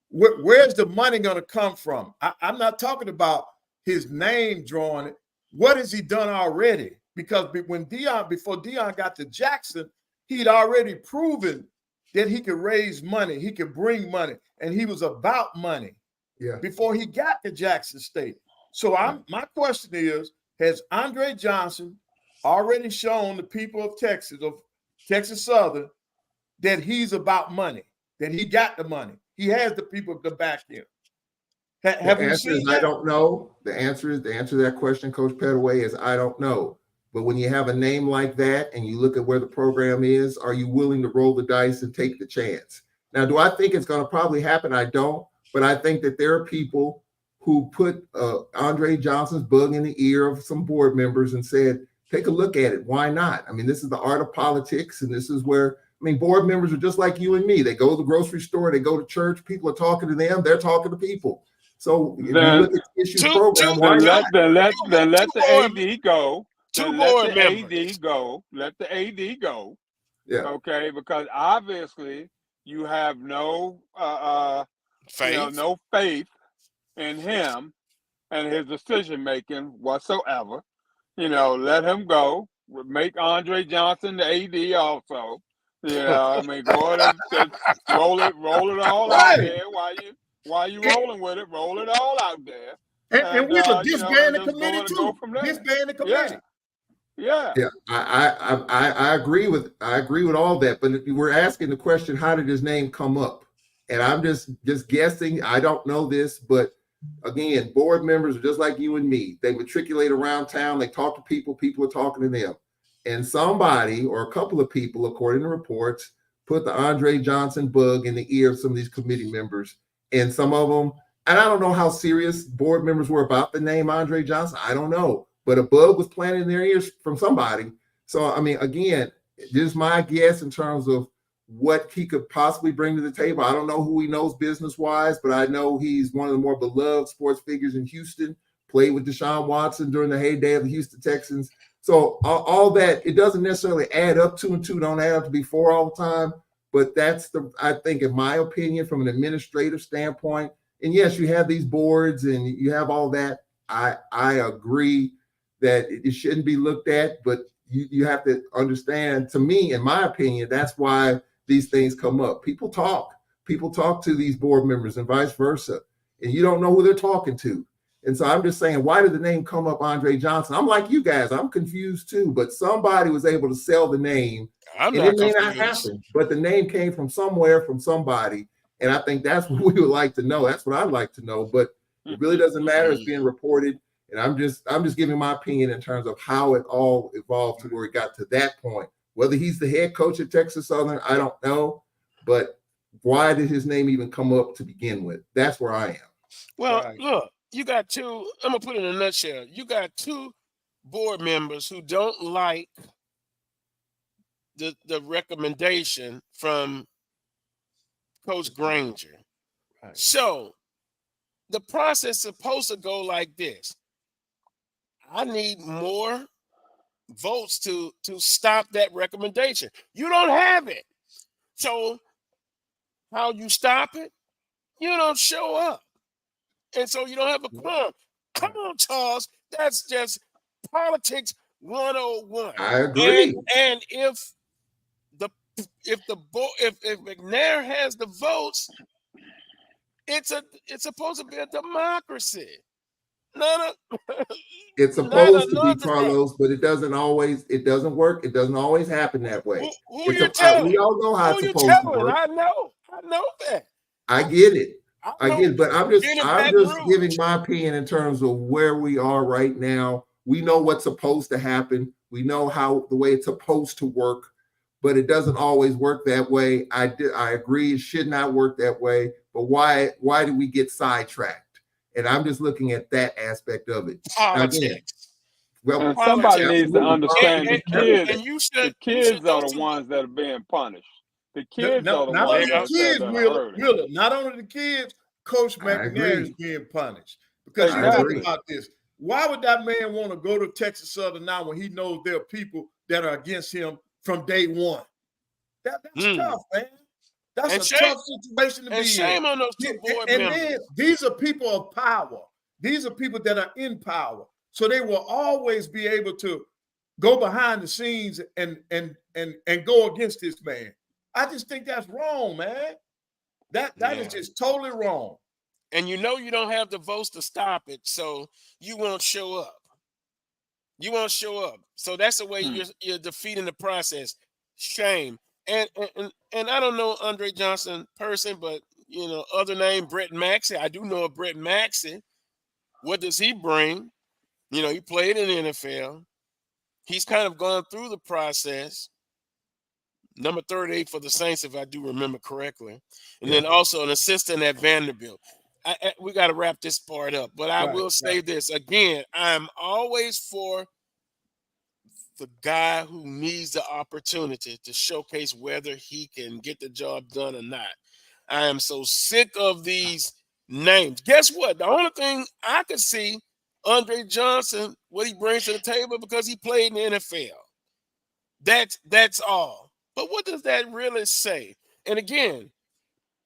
Where's the money going to come from? I'm not talking about his name drawing it. What has he done already? Because before Deion got to Jackson, he'd already proven that he could raise money, he could bring money, and he was about money. Yeah. Before he got to Jackson State. So my question is, has Andre Johnson already shown the people of Texas Southern, that he's about money, that he got the money? He has the people to back him. Have we seen that? I don't know. The answer to that question, Coach Pettaway, is I don't know. But when you have a name like that and you look at where the program is, are you willing to roll the dice and take the chance? Now, do I think it's going to probably happen? I don't. But I think that there are people who put Andre Johnson's bug in the ear of some board members and said, take a look at it. Why not? I mean, this is the art of politics. And this is where, board members are just like you and me. They go to the grocery store, they go to church, people are talking to them, they're talking to people. So if you look at the issue program, why not? Then let the AD go. Let the AD go. Yeah. Okay, because obviously you have no faith. No faith in him and his decision making whatsoever. Let him go. Make Andre Johnson the AD also. Go ahead and roll it all out there. While you rolling with it, roll it all out there. And we could disband the committee too. Disband the committee. Yeah. I agree with all that, but we're asking the question, how did his name come up? And I'm just guessing. I don't know this, but again, board members are just like you and me. They matriculate around town. They talk to people. People are talking to them. And somebody or a couple of people, according to reports, put the Andre Johnson bug in the ear of some of these committee members. And some of them, and I don't know how serious board members were about the name Andre Johnson. I don't know. But a bug was planted in their ears from somebody. So, again, just my guess in terms of what he could possibly bring to the table. I don't know who he knows business-wise, but I know he's one of the more beloved sports figures in Houston, played with Deshaun Watson during the heyday of the Houston Texans. So all that, it doesn't necessarily add up. 2 and 2 don't add up to be 4 all the time. But that's I think, in my opinion, from an administrative standpoint, and yes, you have these boards and you have all that. I agree that it shouldn't be looked at, but you have to understand, to me, in my opinion, that's why these things come up. People talk to these board members and vice versa, and you don't know who they're talking to. And so I'm just saying, why did the name come up Andre Johnson? I'm like you guys, I'm confused too, but somebody was able to sell the name. I'm and not it may confused. not happen, but the name came from somewhere, from somebody. And I think that's what we would like to know. That's what I'd like to know, but it really doesn't matter. It's being reported. And I'm just giving my opinion in terms of how it all evolved to where it got to that point. Whether he's the head coach at Texas Southern, I don't know. But why did his name even come up to begin with? That's where I am. Well, look, you got two, I'm going to put it in a nutshell. You got two board members who don't like the recommendation from Coach Granger. Right. So the process is supposed to go like this. I need more votes to stop that recommendation. You don't have it. So how you stop it? You don't show up. And so you don't have a quorum. Come on, Charles. That's just politics 101. I agree. And if McNair has the votes, it's supposed to be a democracy. It's supposed to be, Carlos, but it doesn't work. It doesn't always happen that way. Who you telling? We all know how it's supposed to work. I know that. I get it. I get it, but I'm just Rouge. giving my opinion in terms of where we are right now. We know what's supposed to happen. We know the way it's supposed to work, but it doesn't always work that way. I agree, it should not work that way. But why do we get sidetracked? And I'm just looking at that aspect of it. Again, well, somebody needs to understand the kids are the ones that are being punished. The kids are the not ones only the kids, Willa, not only the kids, Coach McNair is being punished. Because you think about this. Why would that man want to go to Texas Southern now when he knows there are people that are against him from day one? That's tough, man. That's a tough situation to be in. Shame on those two board members. members. Then these are people of power. These are people that are in power. So they will always be able to go behind the scenes and go against this man. I just think that's wrong, man. That is just totally wrong. And you know you don't have the votes to stop it, so you won't show up. You won't show up. So that's the way you're defeating the process. Shame. And I don't know Andre Johnson person, but other name Brett Maxey. I do know of Brett Maxey. What does he bring? He played in the NFL. He's kind of gone through the process. Number 38 for the Saints, if I do remember correctly. And then also an assistant at Vanderbilt. We got to wrap this part up. But I will say this. Again, I'm always for the guy who needs the opportunity to showcase whether he can get the job done or not. I am so sick of these names. Guess what? The only thing I could see Andre Johnson, what he brings to the table, because he played in the NFL. That's all. But what does that really say? And again,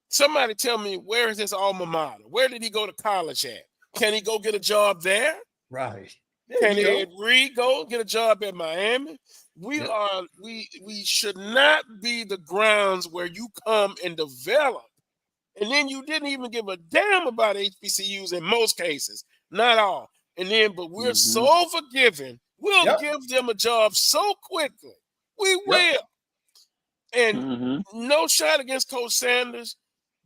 somebody tell me, where is his alma mater? Where did he go to college at? Can he go get a job there? Right. Can Ed Reed go get a job at Miami? We should not be the grounds where you come and develop. And then you didn't even give a damn about HBCUs in most cases. Not all. But we're so forgiving. We'll give them a job so quickly. We will. And no shot against Coach Sanders,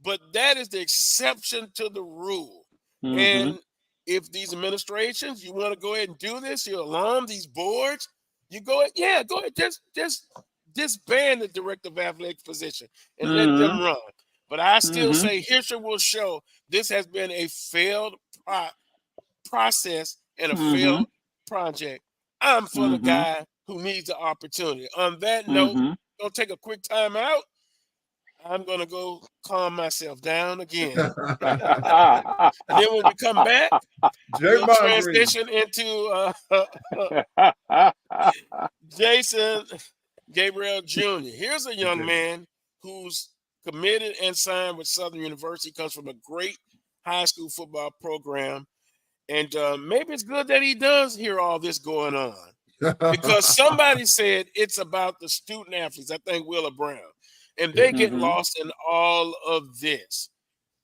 but that is the exception to the rule. And if these administrations, you want to go ahead and do this, you alarm these boards, you go ahead, go ahead, just disband the director of athletics position and let them run. But I still say history will show this has been a failed process and a failed project. I'm for the guy who needs the opportunity. On that note, gonna take a quick time out. I'm gonna go calm myself down again. And then when we come back, we'll transition into Jason Gabriel Jr. Here's a young man who's committed and signed with Southern University, comes from a great high school football program. And maybe it's good that he does hear all this going on. Because somebody said it's about the student athletes, I think Willa Brown, and they get lost in all of this.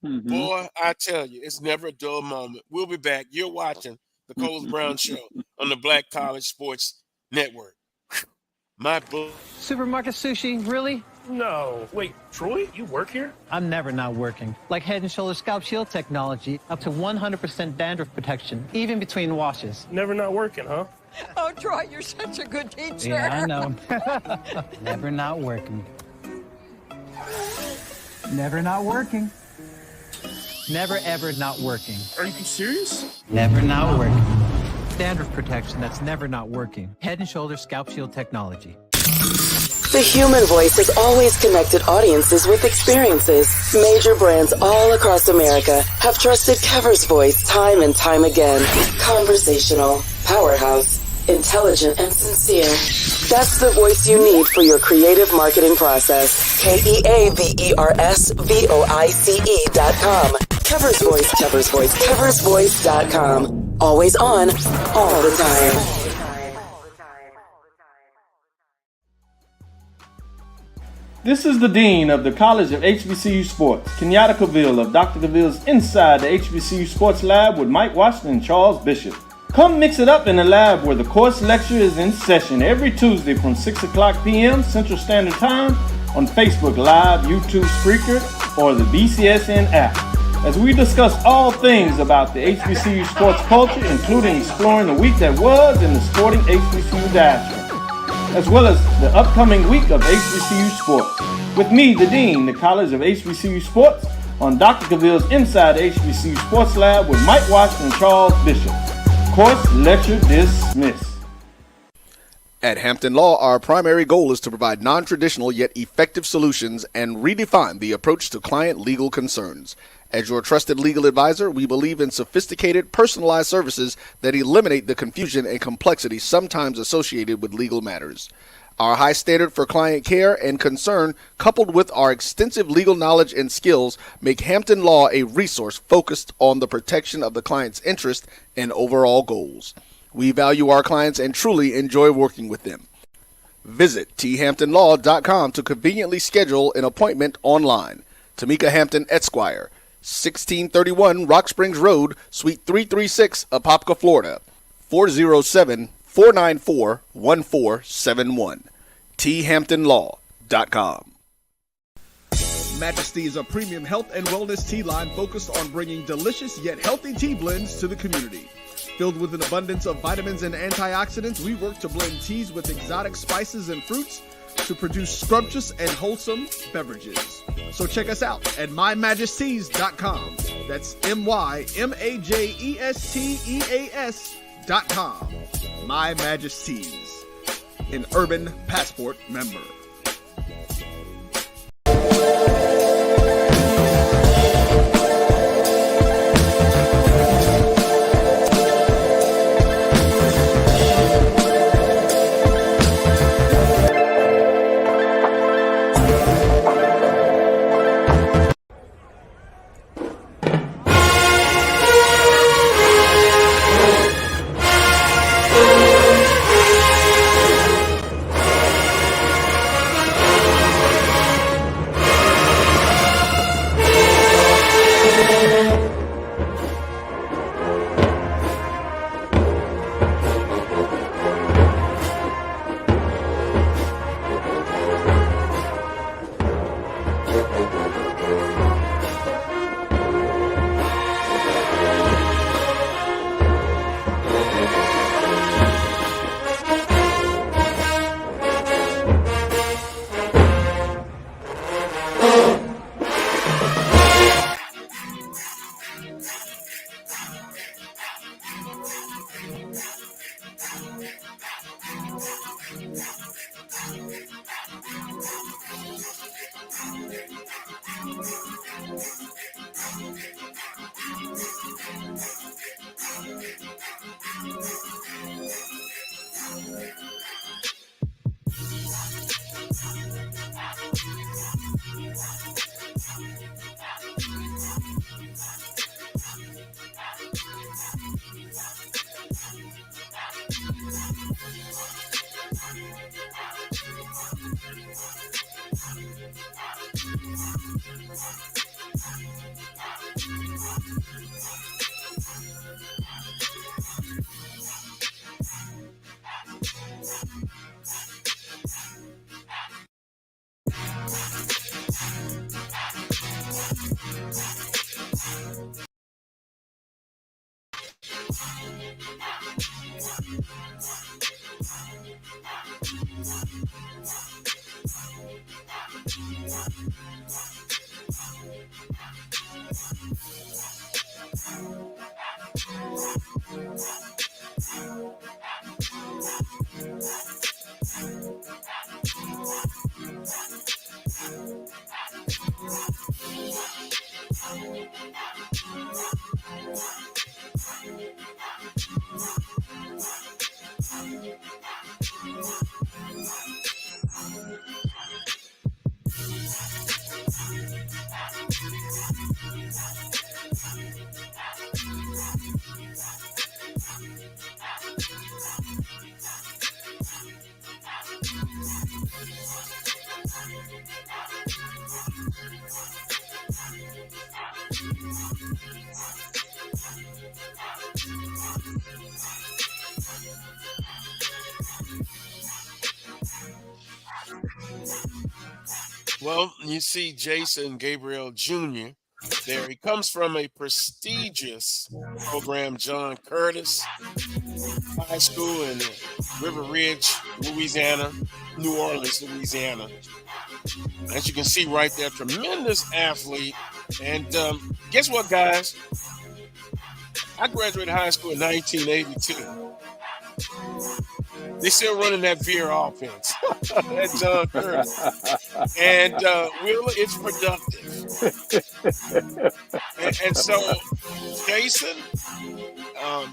Boy, I tell you, it's never a dull moment. We'll be back. You're watching the Coles Brown Show on the Black College Sports Network. My book. Supermarket sushi, really? No. Wait, Troy, you work here? I'm never not working. Like Head & Shoulders Scalp Shield technology, up to 100% dandruff protection, even between washes. Never not working, huh? Oh, Troy, you're such a good teacher. Yeah, I know. Never not working. Never not working. Never ever not working. Are you serious? Never not working. Dandruff protection that's never not working. Head & Shoulders Scalp Shield technology. The human voice has always connected audiences with experiences. Major brands all across America have trusted Kever's voice time and time again. Conversational, powerhouse, intelligent, and sincere. That's the voice you need for your creative marketing process. KEAVERSVOICE.com. Kever's Voice, Kever's Voice, KeversVoice.com. Always on, all the time. This is the Dean of the College of HBCU Sports, Kenyatta Cavill of Dr. Cavill's Inside the HBCU Sports Lab with Mike Washington and Charles Bishop. Come mix it up in the lab where the course lecture is in session every Tuesday from 6 o'clock p.m. Central Standard Time on Facebook Live, YouTube Spreaker, or the BCSN app, as we discuss all things about the HBCU sports culture, including exploring the week that was in the sporting HBCU diaspora, as well as the upcoming week of HBCU sports. With me, the Dean, the College of HBCU Sports, on Dr. Cavill's Inside the HBCU Sports Lab with Mike Washington and Charles Bishop. Course lecture dismissed. At Hampton Law, our primary goal is to provide non-traditional yet effective solutions and redefine the approach to client legal concerns. As your trusted legal advisor, we believe in sophisticated, personalized services that eliminate the confusion and complexity sometimes associated with legal matters. Our high standard for client care and concern, coupled with our extensive legal knowledge and skills, make Hampton Law a resource focused on the protection of the client's interest and overall goals. We value our clients and truly enjoy working with them. Visit thamptonlaw.com to conveniently schedule an appointment online. Tamika Hampton Esquire, 1631 Rock Springs Road, Suite 336, Apopka, Florida, 407-494-1471. thamptonlaw.com. Majesty is a premium health and wellness tea line focused on bringing delicious yet healthy tea blends to the community. Filled with an abundance of vitamins and antioxidants, we work to blend teas with exotic spices and fruits to produce scrumptious and wholesome beverages. So check us out at mymajesties.com. That's MyMajesties.com. My Majesties, an Urban Passport member. Well, you see Jason Gabriel Jr. there. He comes from a prestigious program, John Curtis High School in River Ridge, Louisiana, New Orleans, Louisiana. As you can see right there, tremendous athlete. And guess what, guys? I graduated high school in 1982. They still running that veer offense at John Curtis. And Will, it's productive. And so Jason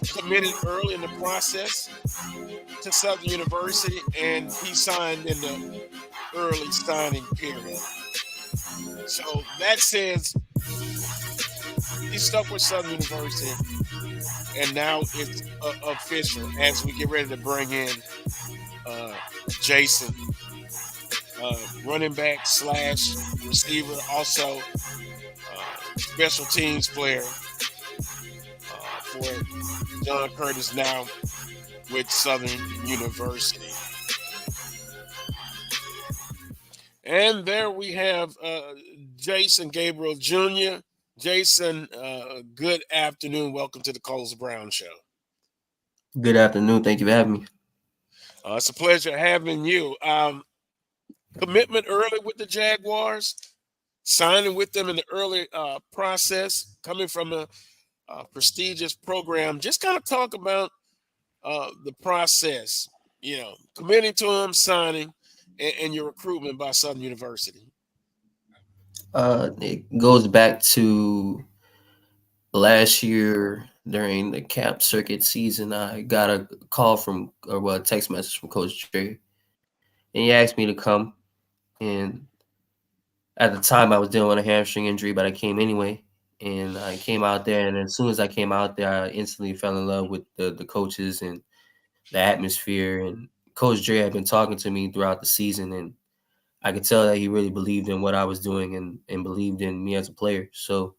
committed early in the process to Southern University, and he signed in the early signing period. So that says he stuck with Southern University, and now it's official as we get ready to bring in Jason, running back slash receiver, also special teams player for John Curtis now with Southern University. And there we have Jason Gabriel Jr. Jason, good afternoon. Welcome to the Coles Brown Show. Good afternoon. Thank you for having me. It's a pleasure having you. Commitment early with the Jaguars, signing with them in the early process, coming from a prestigious program. Just kind of talk about the process, committing to them, signing, and your recruitment by Southern University. It goes back to last year during the camp circuit season. I got a call a text message from Coach Dre, and he asked me to come. And at the time, I was dealing with a hamstring injury, but I came anyway. And I came out there, and as soon as I came out there, I instantly fell in love with the coaches and the atmosphere. And Coach Dre had been talking to me throughout the season, and I could tell that he really believed in what I was doing and believed in me as a player. So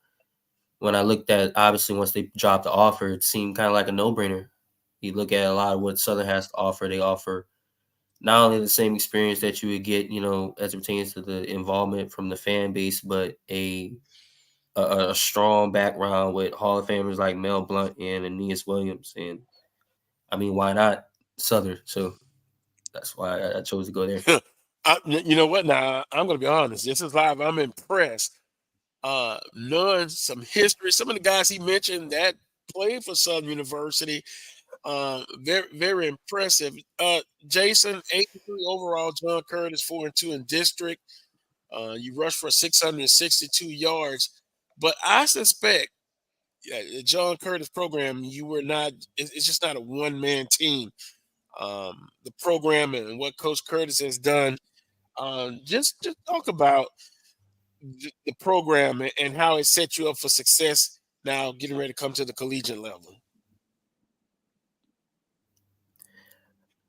when I looked at, obviously, once they dropped the offer, it seemed kind of like a no-brainer. You look at a lot of what Southern has to offer. They offer not only the same experience that you would get, as it pertains to the involvement from the fan base, but a strong background with Hall of Famers like Mel Blount and Aeneas Williams. And, I mean, why not Southern? So that's why I chose to go there. You know what? Now, I'm going to be honest. This is live. I'm impressed. Knowing some history, some of the guys he mentioned that played for Southern University, very, very impressive. Jason, 83 overall, John Curtis, 4-2 in district. You rushed for 662 yards. But I suspect the John Curtis program, you were not, it's just not a one-man team. The program and what Coach Curtis has done, just talk about the program and how it set you up for success now getting ready to come to the collegiate level.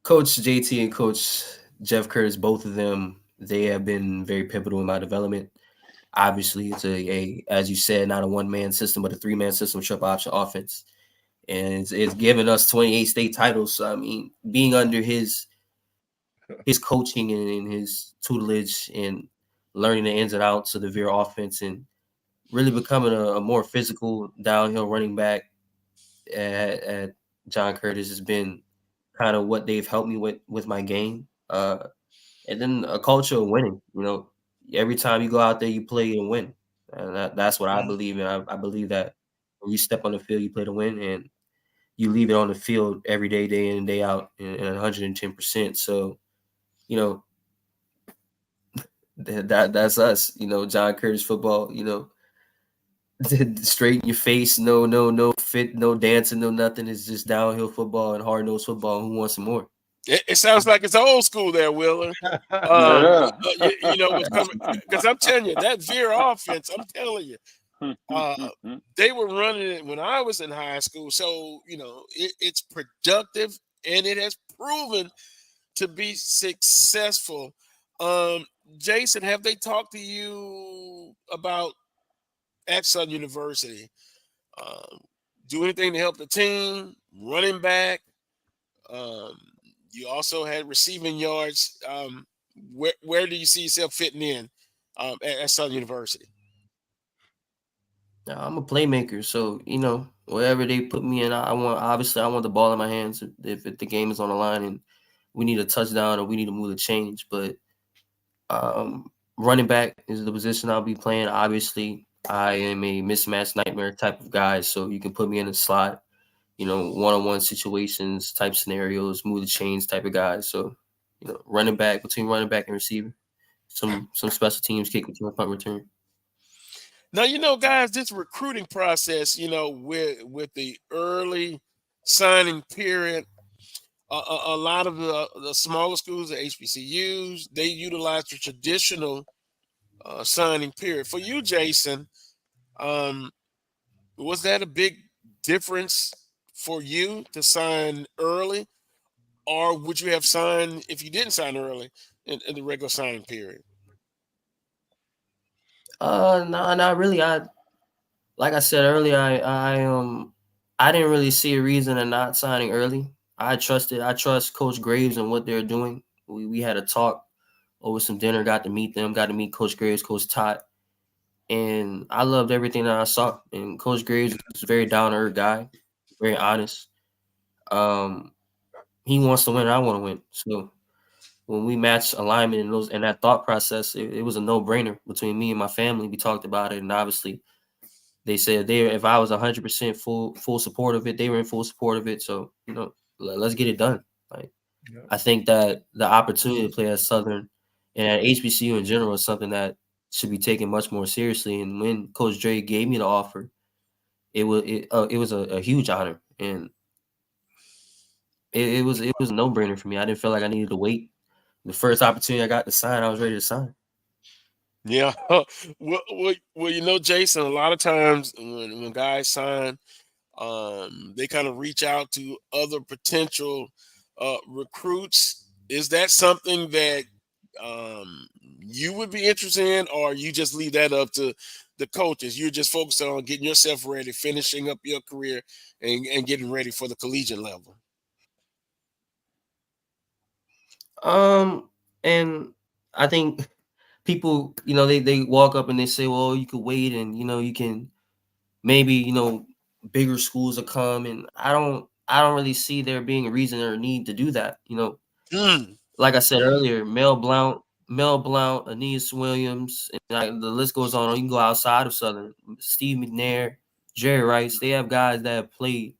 Coach JT and Coach Jeff Curtis, both of them, they have been very pivotal in my development. Obviously, it's as you said, not a one-man system, but a three-man system, triple option offense. And it's given us 28 state titles. So, I mean, being under his coaching and his tutelage and learning the ins and outs of the veer offense and really becoming a more physical downhill running back at John Curtis has been kind of what they've helped me with my game. and then a culture of winning. Every time you go out there, you play and win, and that's what I believe in. I believe that when you step on the field, you play to win, and you leave it on the field every day in and day out, and 110%. So, that's us. John Curtis football. Straight in your face, no fit, no dancing, no nothing. It's just downhill football and hard nosed football. Who wants some more? It sounds like it's old school there, Willer. Yeah. What's coming, because I'm telling you that veer offense. I'm telling you, they were running it when I was in high school. So it's productive and it has proven to be successful. Jason, have they talked to you about at Southern University? Do anything to help the team, running back? You also had receiving yards. Where do you see yourself fitting in at Southern University? I'm a playmaker, so wherever they put me in, I want the ball in my hands if the game is on the line and we need a touchdown or we need to move the change. But running back is the position I'll be playing. Obviously, I am a mismatch nightmare type of guy, so you can put me in a slot, one-on-one situations, type scenarios, move the chains type of guys. So, running back, between running back and receiver, some special teams, kick return, punt return. Now, guys, this recruiting process, with the early signing period, a lot of the smaller schools, the HBCUs, they utilize the traditional signing period. For you, Jason, was that a big difference for you to sign early, or would you have signed if you didn't sign early in the regular signing period? No, not really. Like I said earlier, I didn't really see a reason in not signing early. I trust Coach Graves and what they're doing. We had a talk over some dinner, got to meet them, got to meet Coach Graves, Coach Todd, and I loved everything that I saw. And Coach Graves is a very down to earth guy, very honest. He wants to win, and I want to win. So when we matched alignment and that thought process, it was a no brainer between me and my family. We talked about it, and obviously, they said if I was 100% full support of it, they were in full support of it. So let's get it done. I think that the opportunity to play at Southern and at HBCU in general is something that should be taken much more seriously. And when Coach Dre gave me the offer, it was a huge honor, and it was a no brainer for me. I didn't feel like I needed to wait. The first opportunity I got to sign, I was ready to sign. Yeah. Well, Jason, a lot of times when guys sign, they kind of reach out to other potential recruits. Is that something that you would be interested in, or you just leave that up to the coaches? You're just focused on getting yourself ready, finishing up your career, and getting ready for the collegiate level? And I think people, they walk up and they say, well, you could wait and, you can maybe, bigger schools will come. And I don't really see there being a reason or a need to do that. Like I said earlier, Mel Blount, Aeneas Williams, and the list goes on. You can go outside of Southern. Steve McNair, Jerry Rice, they have guys that have played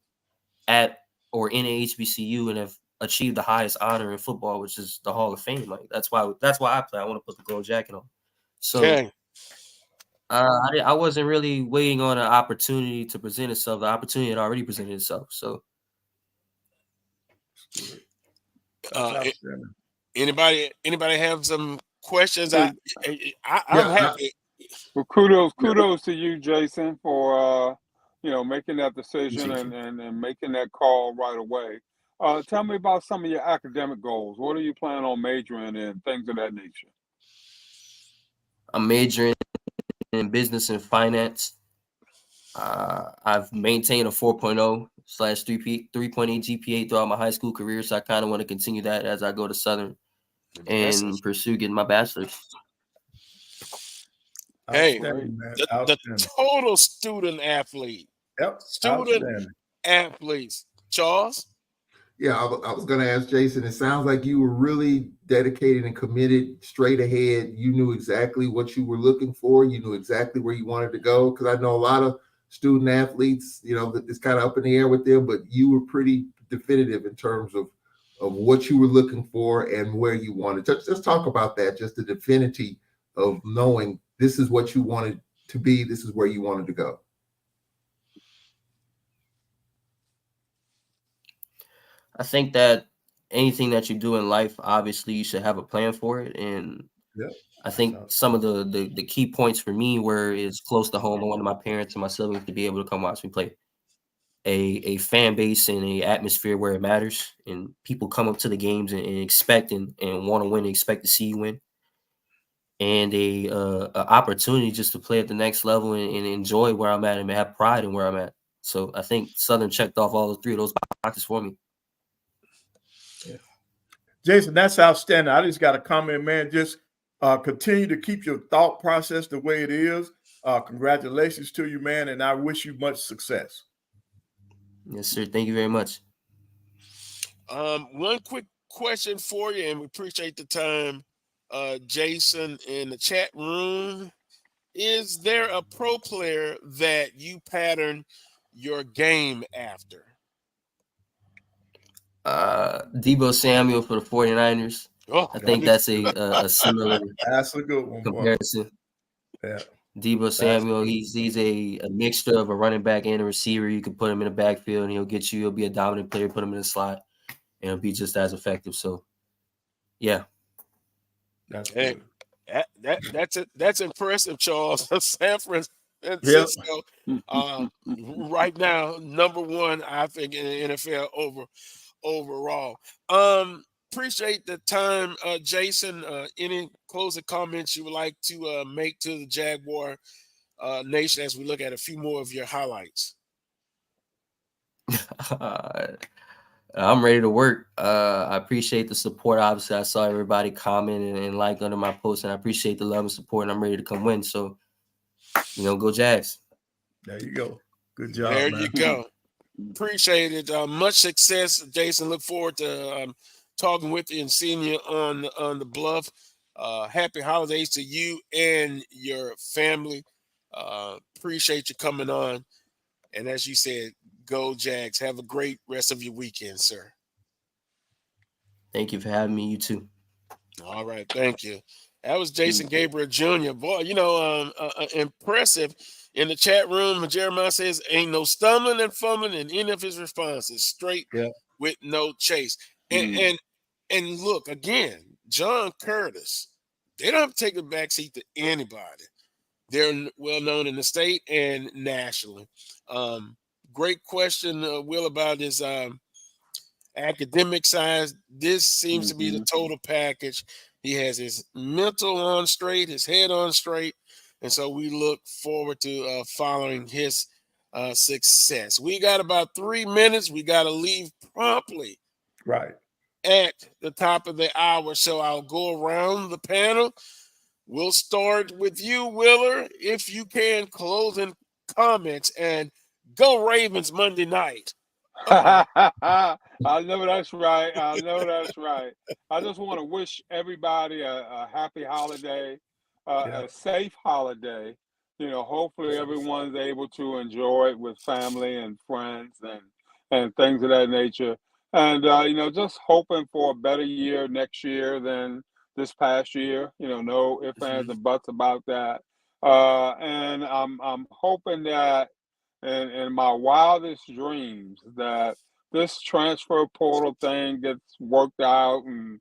at or in a HBCU and have achieved the highest honor in football, which is the Hall of Fame. Like that's why I play. I want to put the gold jacket on. So okay. I wasn't really waiting on an opportunity to present itself. The opportunity had already presented itself. So anybody have some questions? I'm happy. Well, kudos to you, Jason, for making that decision and making that call right away. Tell me about some of your academic goals. What are you planning on majoring in, things of that nature? I'm majoring in business and finance. I've maintained a 4.0/3.8 GPA throughout my high school career, so I kind of want to continue that as I go to Southern and pursue getting my bachelor's. Hey, the total student athlete. Yep. Student athletes. Charles? Yeah, I was going to ask Jason. It sounds like you were really dedicated and committed, straight ahead. You knew exactly what you were looking for. You knew exactly where you wanted to go. Because I know a lot of student athletes, it's kind of up in the air with them, but you were pretty definitive in terms of what you were looking for and where you wanted. Just talk about that, just the definity of knowing this is what you wanted to be, this is where you wanted to go. I think that anything that you do in life, obviously, you should have a plan for it. And I think some of the key points for me were is close to home. I wanted my parents and my siblings to be able to come watch me play. A fan base and a atmosphere where it matters, and people come up to the games and expect and want to win and expect to see you win. And a opportunity just to play at the next level and enjoy where I'm at and have pride in where I'm at. So I think Southern checked off all three of those boxes for me. Jason, that's outstanding. I just got a comment, man. Just continue to keep your thought process the way it is. Congratulations to you, man, and I wish you much success. Yes, sir. Thank you very much. One quick question for you, and we appreciate the time, Jason, in the chat room. Is there a pro player that you pattern your game after? Deebo Samuel for the 49ers. I think that's a similar that's a good one, comparison. Yeah. Deebo Samuel, he's a mixture of a running back and a receiver. You can put him in the backfield and he'll be a dominant player, put him in the slot, and he'll be just as effective. So yeah. That's good. That's impressive, Charles. San Francisco, right now, number one, I think, in the NFL overall. Appreciate the time, Jason. Any closing comments you would like to make to the Jaguar Nation as we look at a few more of your highlights? I'm ready to work. I appreciate the support. Obviously, I saw everybody comment and like under my post, and I appreciate the love and support, and I'm ready to come win. So, go Jags. There you go. Good job, There man. you go. Appreciate it. Much success, Jason. Look forward to talking with you and seeing you on the bluff. Happy holidays to you and your family. Appreciate you coming on. And as you said, go Jags. Have a great rest of your weekend, sir. Thank you for having me. You too. All right. Thank you. That was Jason Gabriel Jr. Boy, impressive. In the chat room, Jeremiah says, ain't no stumbling and fumbling in any of his responses. Straight with no chase. And look, again, John Curtis, they don't have to take a backseat to anybody. They're well known in the state and nationally. Great question, Will, about his academic side. This seems to be the total package. He has his mental on straight, his head on straight. And so we look forward to following his success. We got about 3 minutes. We got to leave promptly. Right. At the top of the hour. So I'll go around the panel. We'll start with you, Willer, if you can, closing comments, and go Ravens Monday night. I know that's right. I know that's right. I just want to wish everybody a happy holiday, a safe holiday. Hopefully everyone's able to enjoy it with family and friends and things of that nature. And, just hoping for a better year next year than this past year. No ifs, ands, and buts about that. And I'm hoping that in my wildest dreams that this transfer portal thing gets worked out and,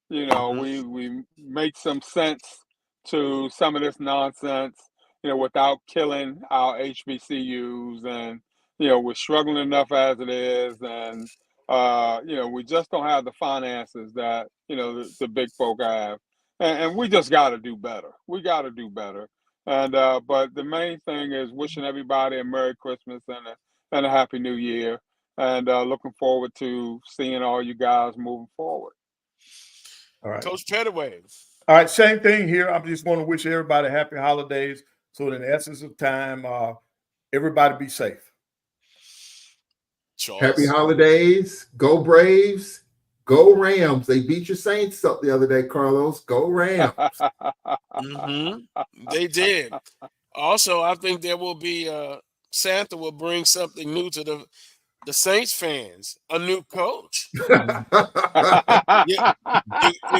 we make some sense to some of this nonsense, without killing our HBCUs. And, we're struggling enough as it is. And, we just don't have the finances that, the big folk have. And we just got to do better. We got to do better. And but the main thing is wishing everybody a Merry Christmas and a Happy New Year. And looking forward to seeing all you guys moving forward. All right. Coach Pettaway. All right, same thing here. I just want to wish everybody happy holidays. So in the essence of time, everybody be safe. Charles. Happy holidays. Go Braves. Go Rams. They beat your Saints up the other day, Carlos. Go Rams. They did. Also, I think there will be Santa will bring something new to the Saints fans, a new coach. You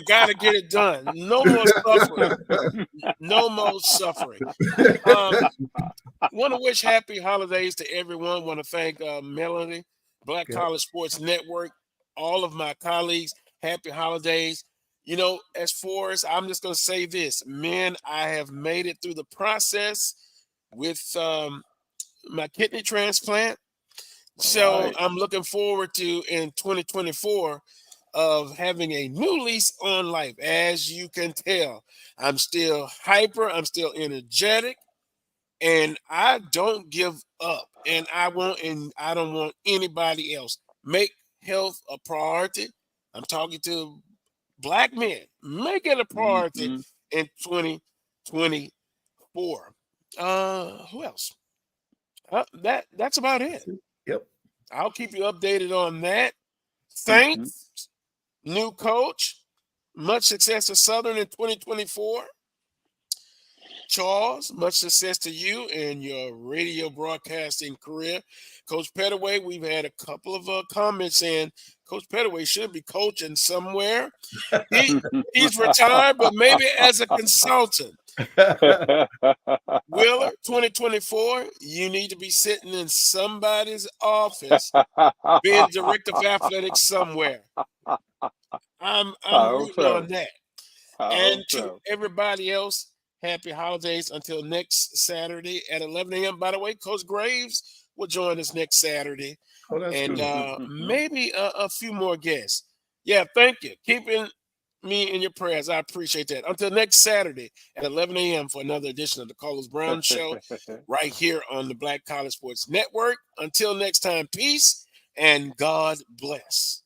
got to get it done. No more suffering. No more suffering. Want to wish happy holidays to everyone. Want to thank Melanie, Black College Sports Network, all of my colleagues. Happy holidays. You know, as far as I'm just going to say this, man, I have made it through the process with my kidney transplant. So I'm looking forward to in 2024 of having a new lease on life. As you can tell, I'm still hyper. I'm still energetic. And I don't give up, and I don't want anybody else. Make health a priority. I'm talking to Black men. Make it a priority in 2024. Who else? That's about it. Yep. I'll keep you updated on that. Saints, new coach. Much success to Southern in 2024. Charles, much success to you in your radio broadcasting career. Coach Pettaway, we've had a couple of comments saying Coach Pettaway should be coaching somewhere. He's retired, but maybe as a consultant. Wheeler, 2024, you need to be sitting in somebody's office, being director of athletics somewhere. I'm rooting on that. And to everybody else, happy holidays until next Saturday at 11 a.m. By the way, Coach Graves will join us next Saturday. And maybe a few more guests. Yeah, thank you. Keeping me in your prayers. I appreciate that. Until next Saturday at 11 a.m. for another edition of the Carlos Brown Show right here on the Black College Sports Network. Until next time, peace and God bless.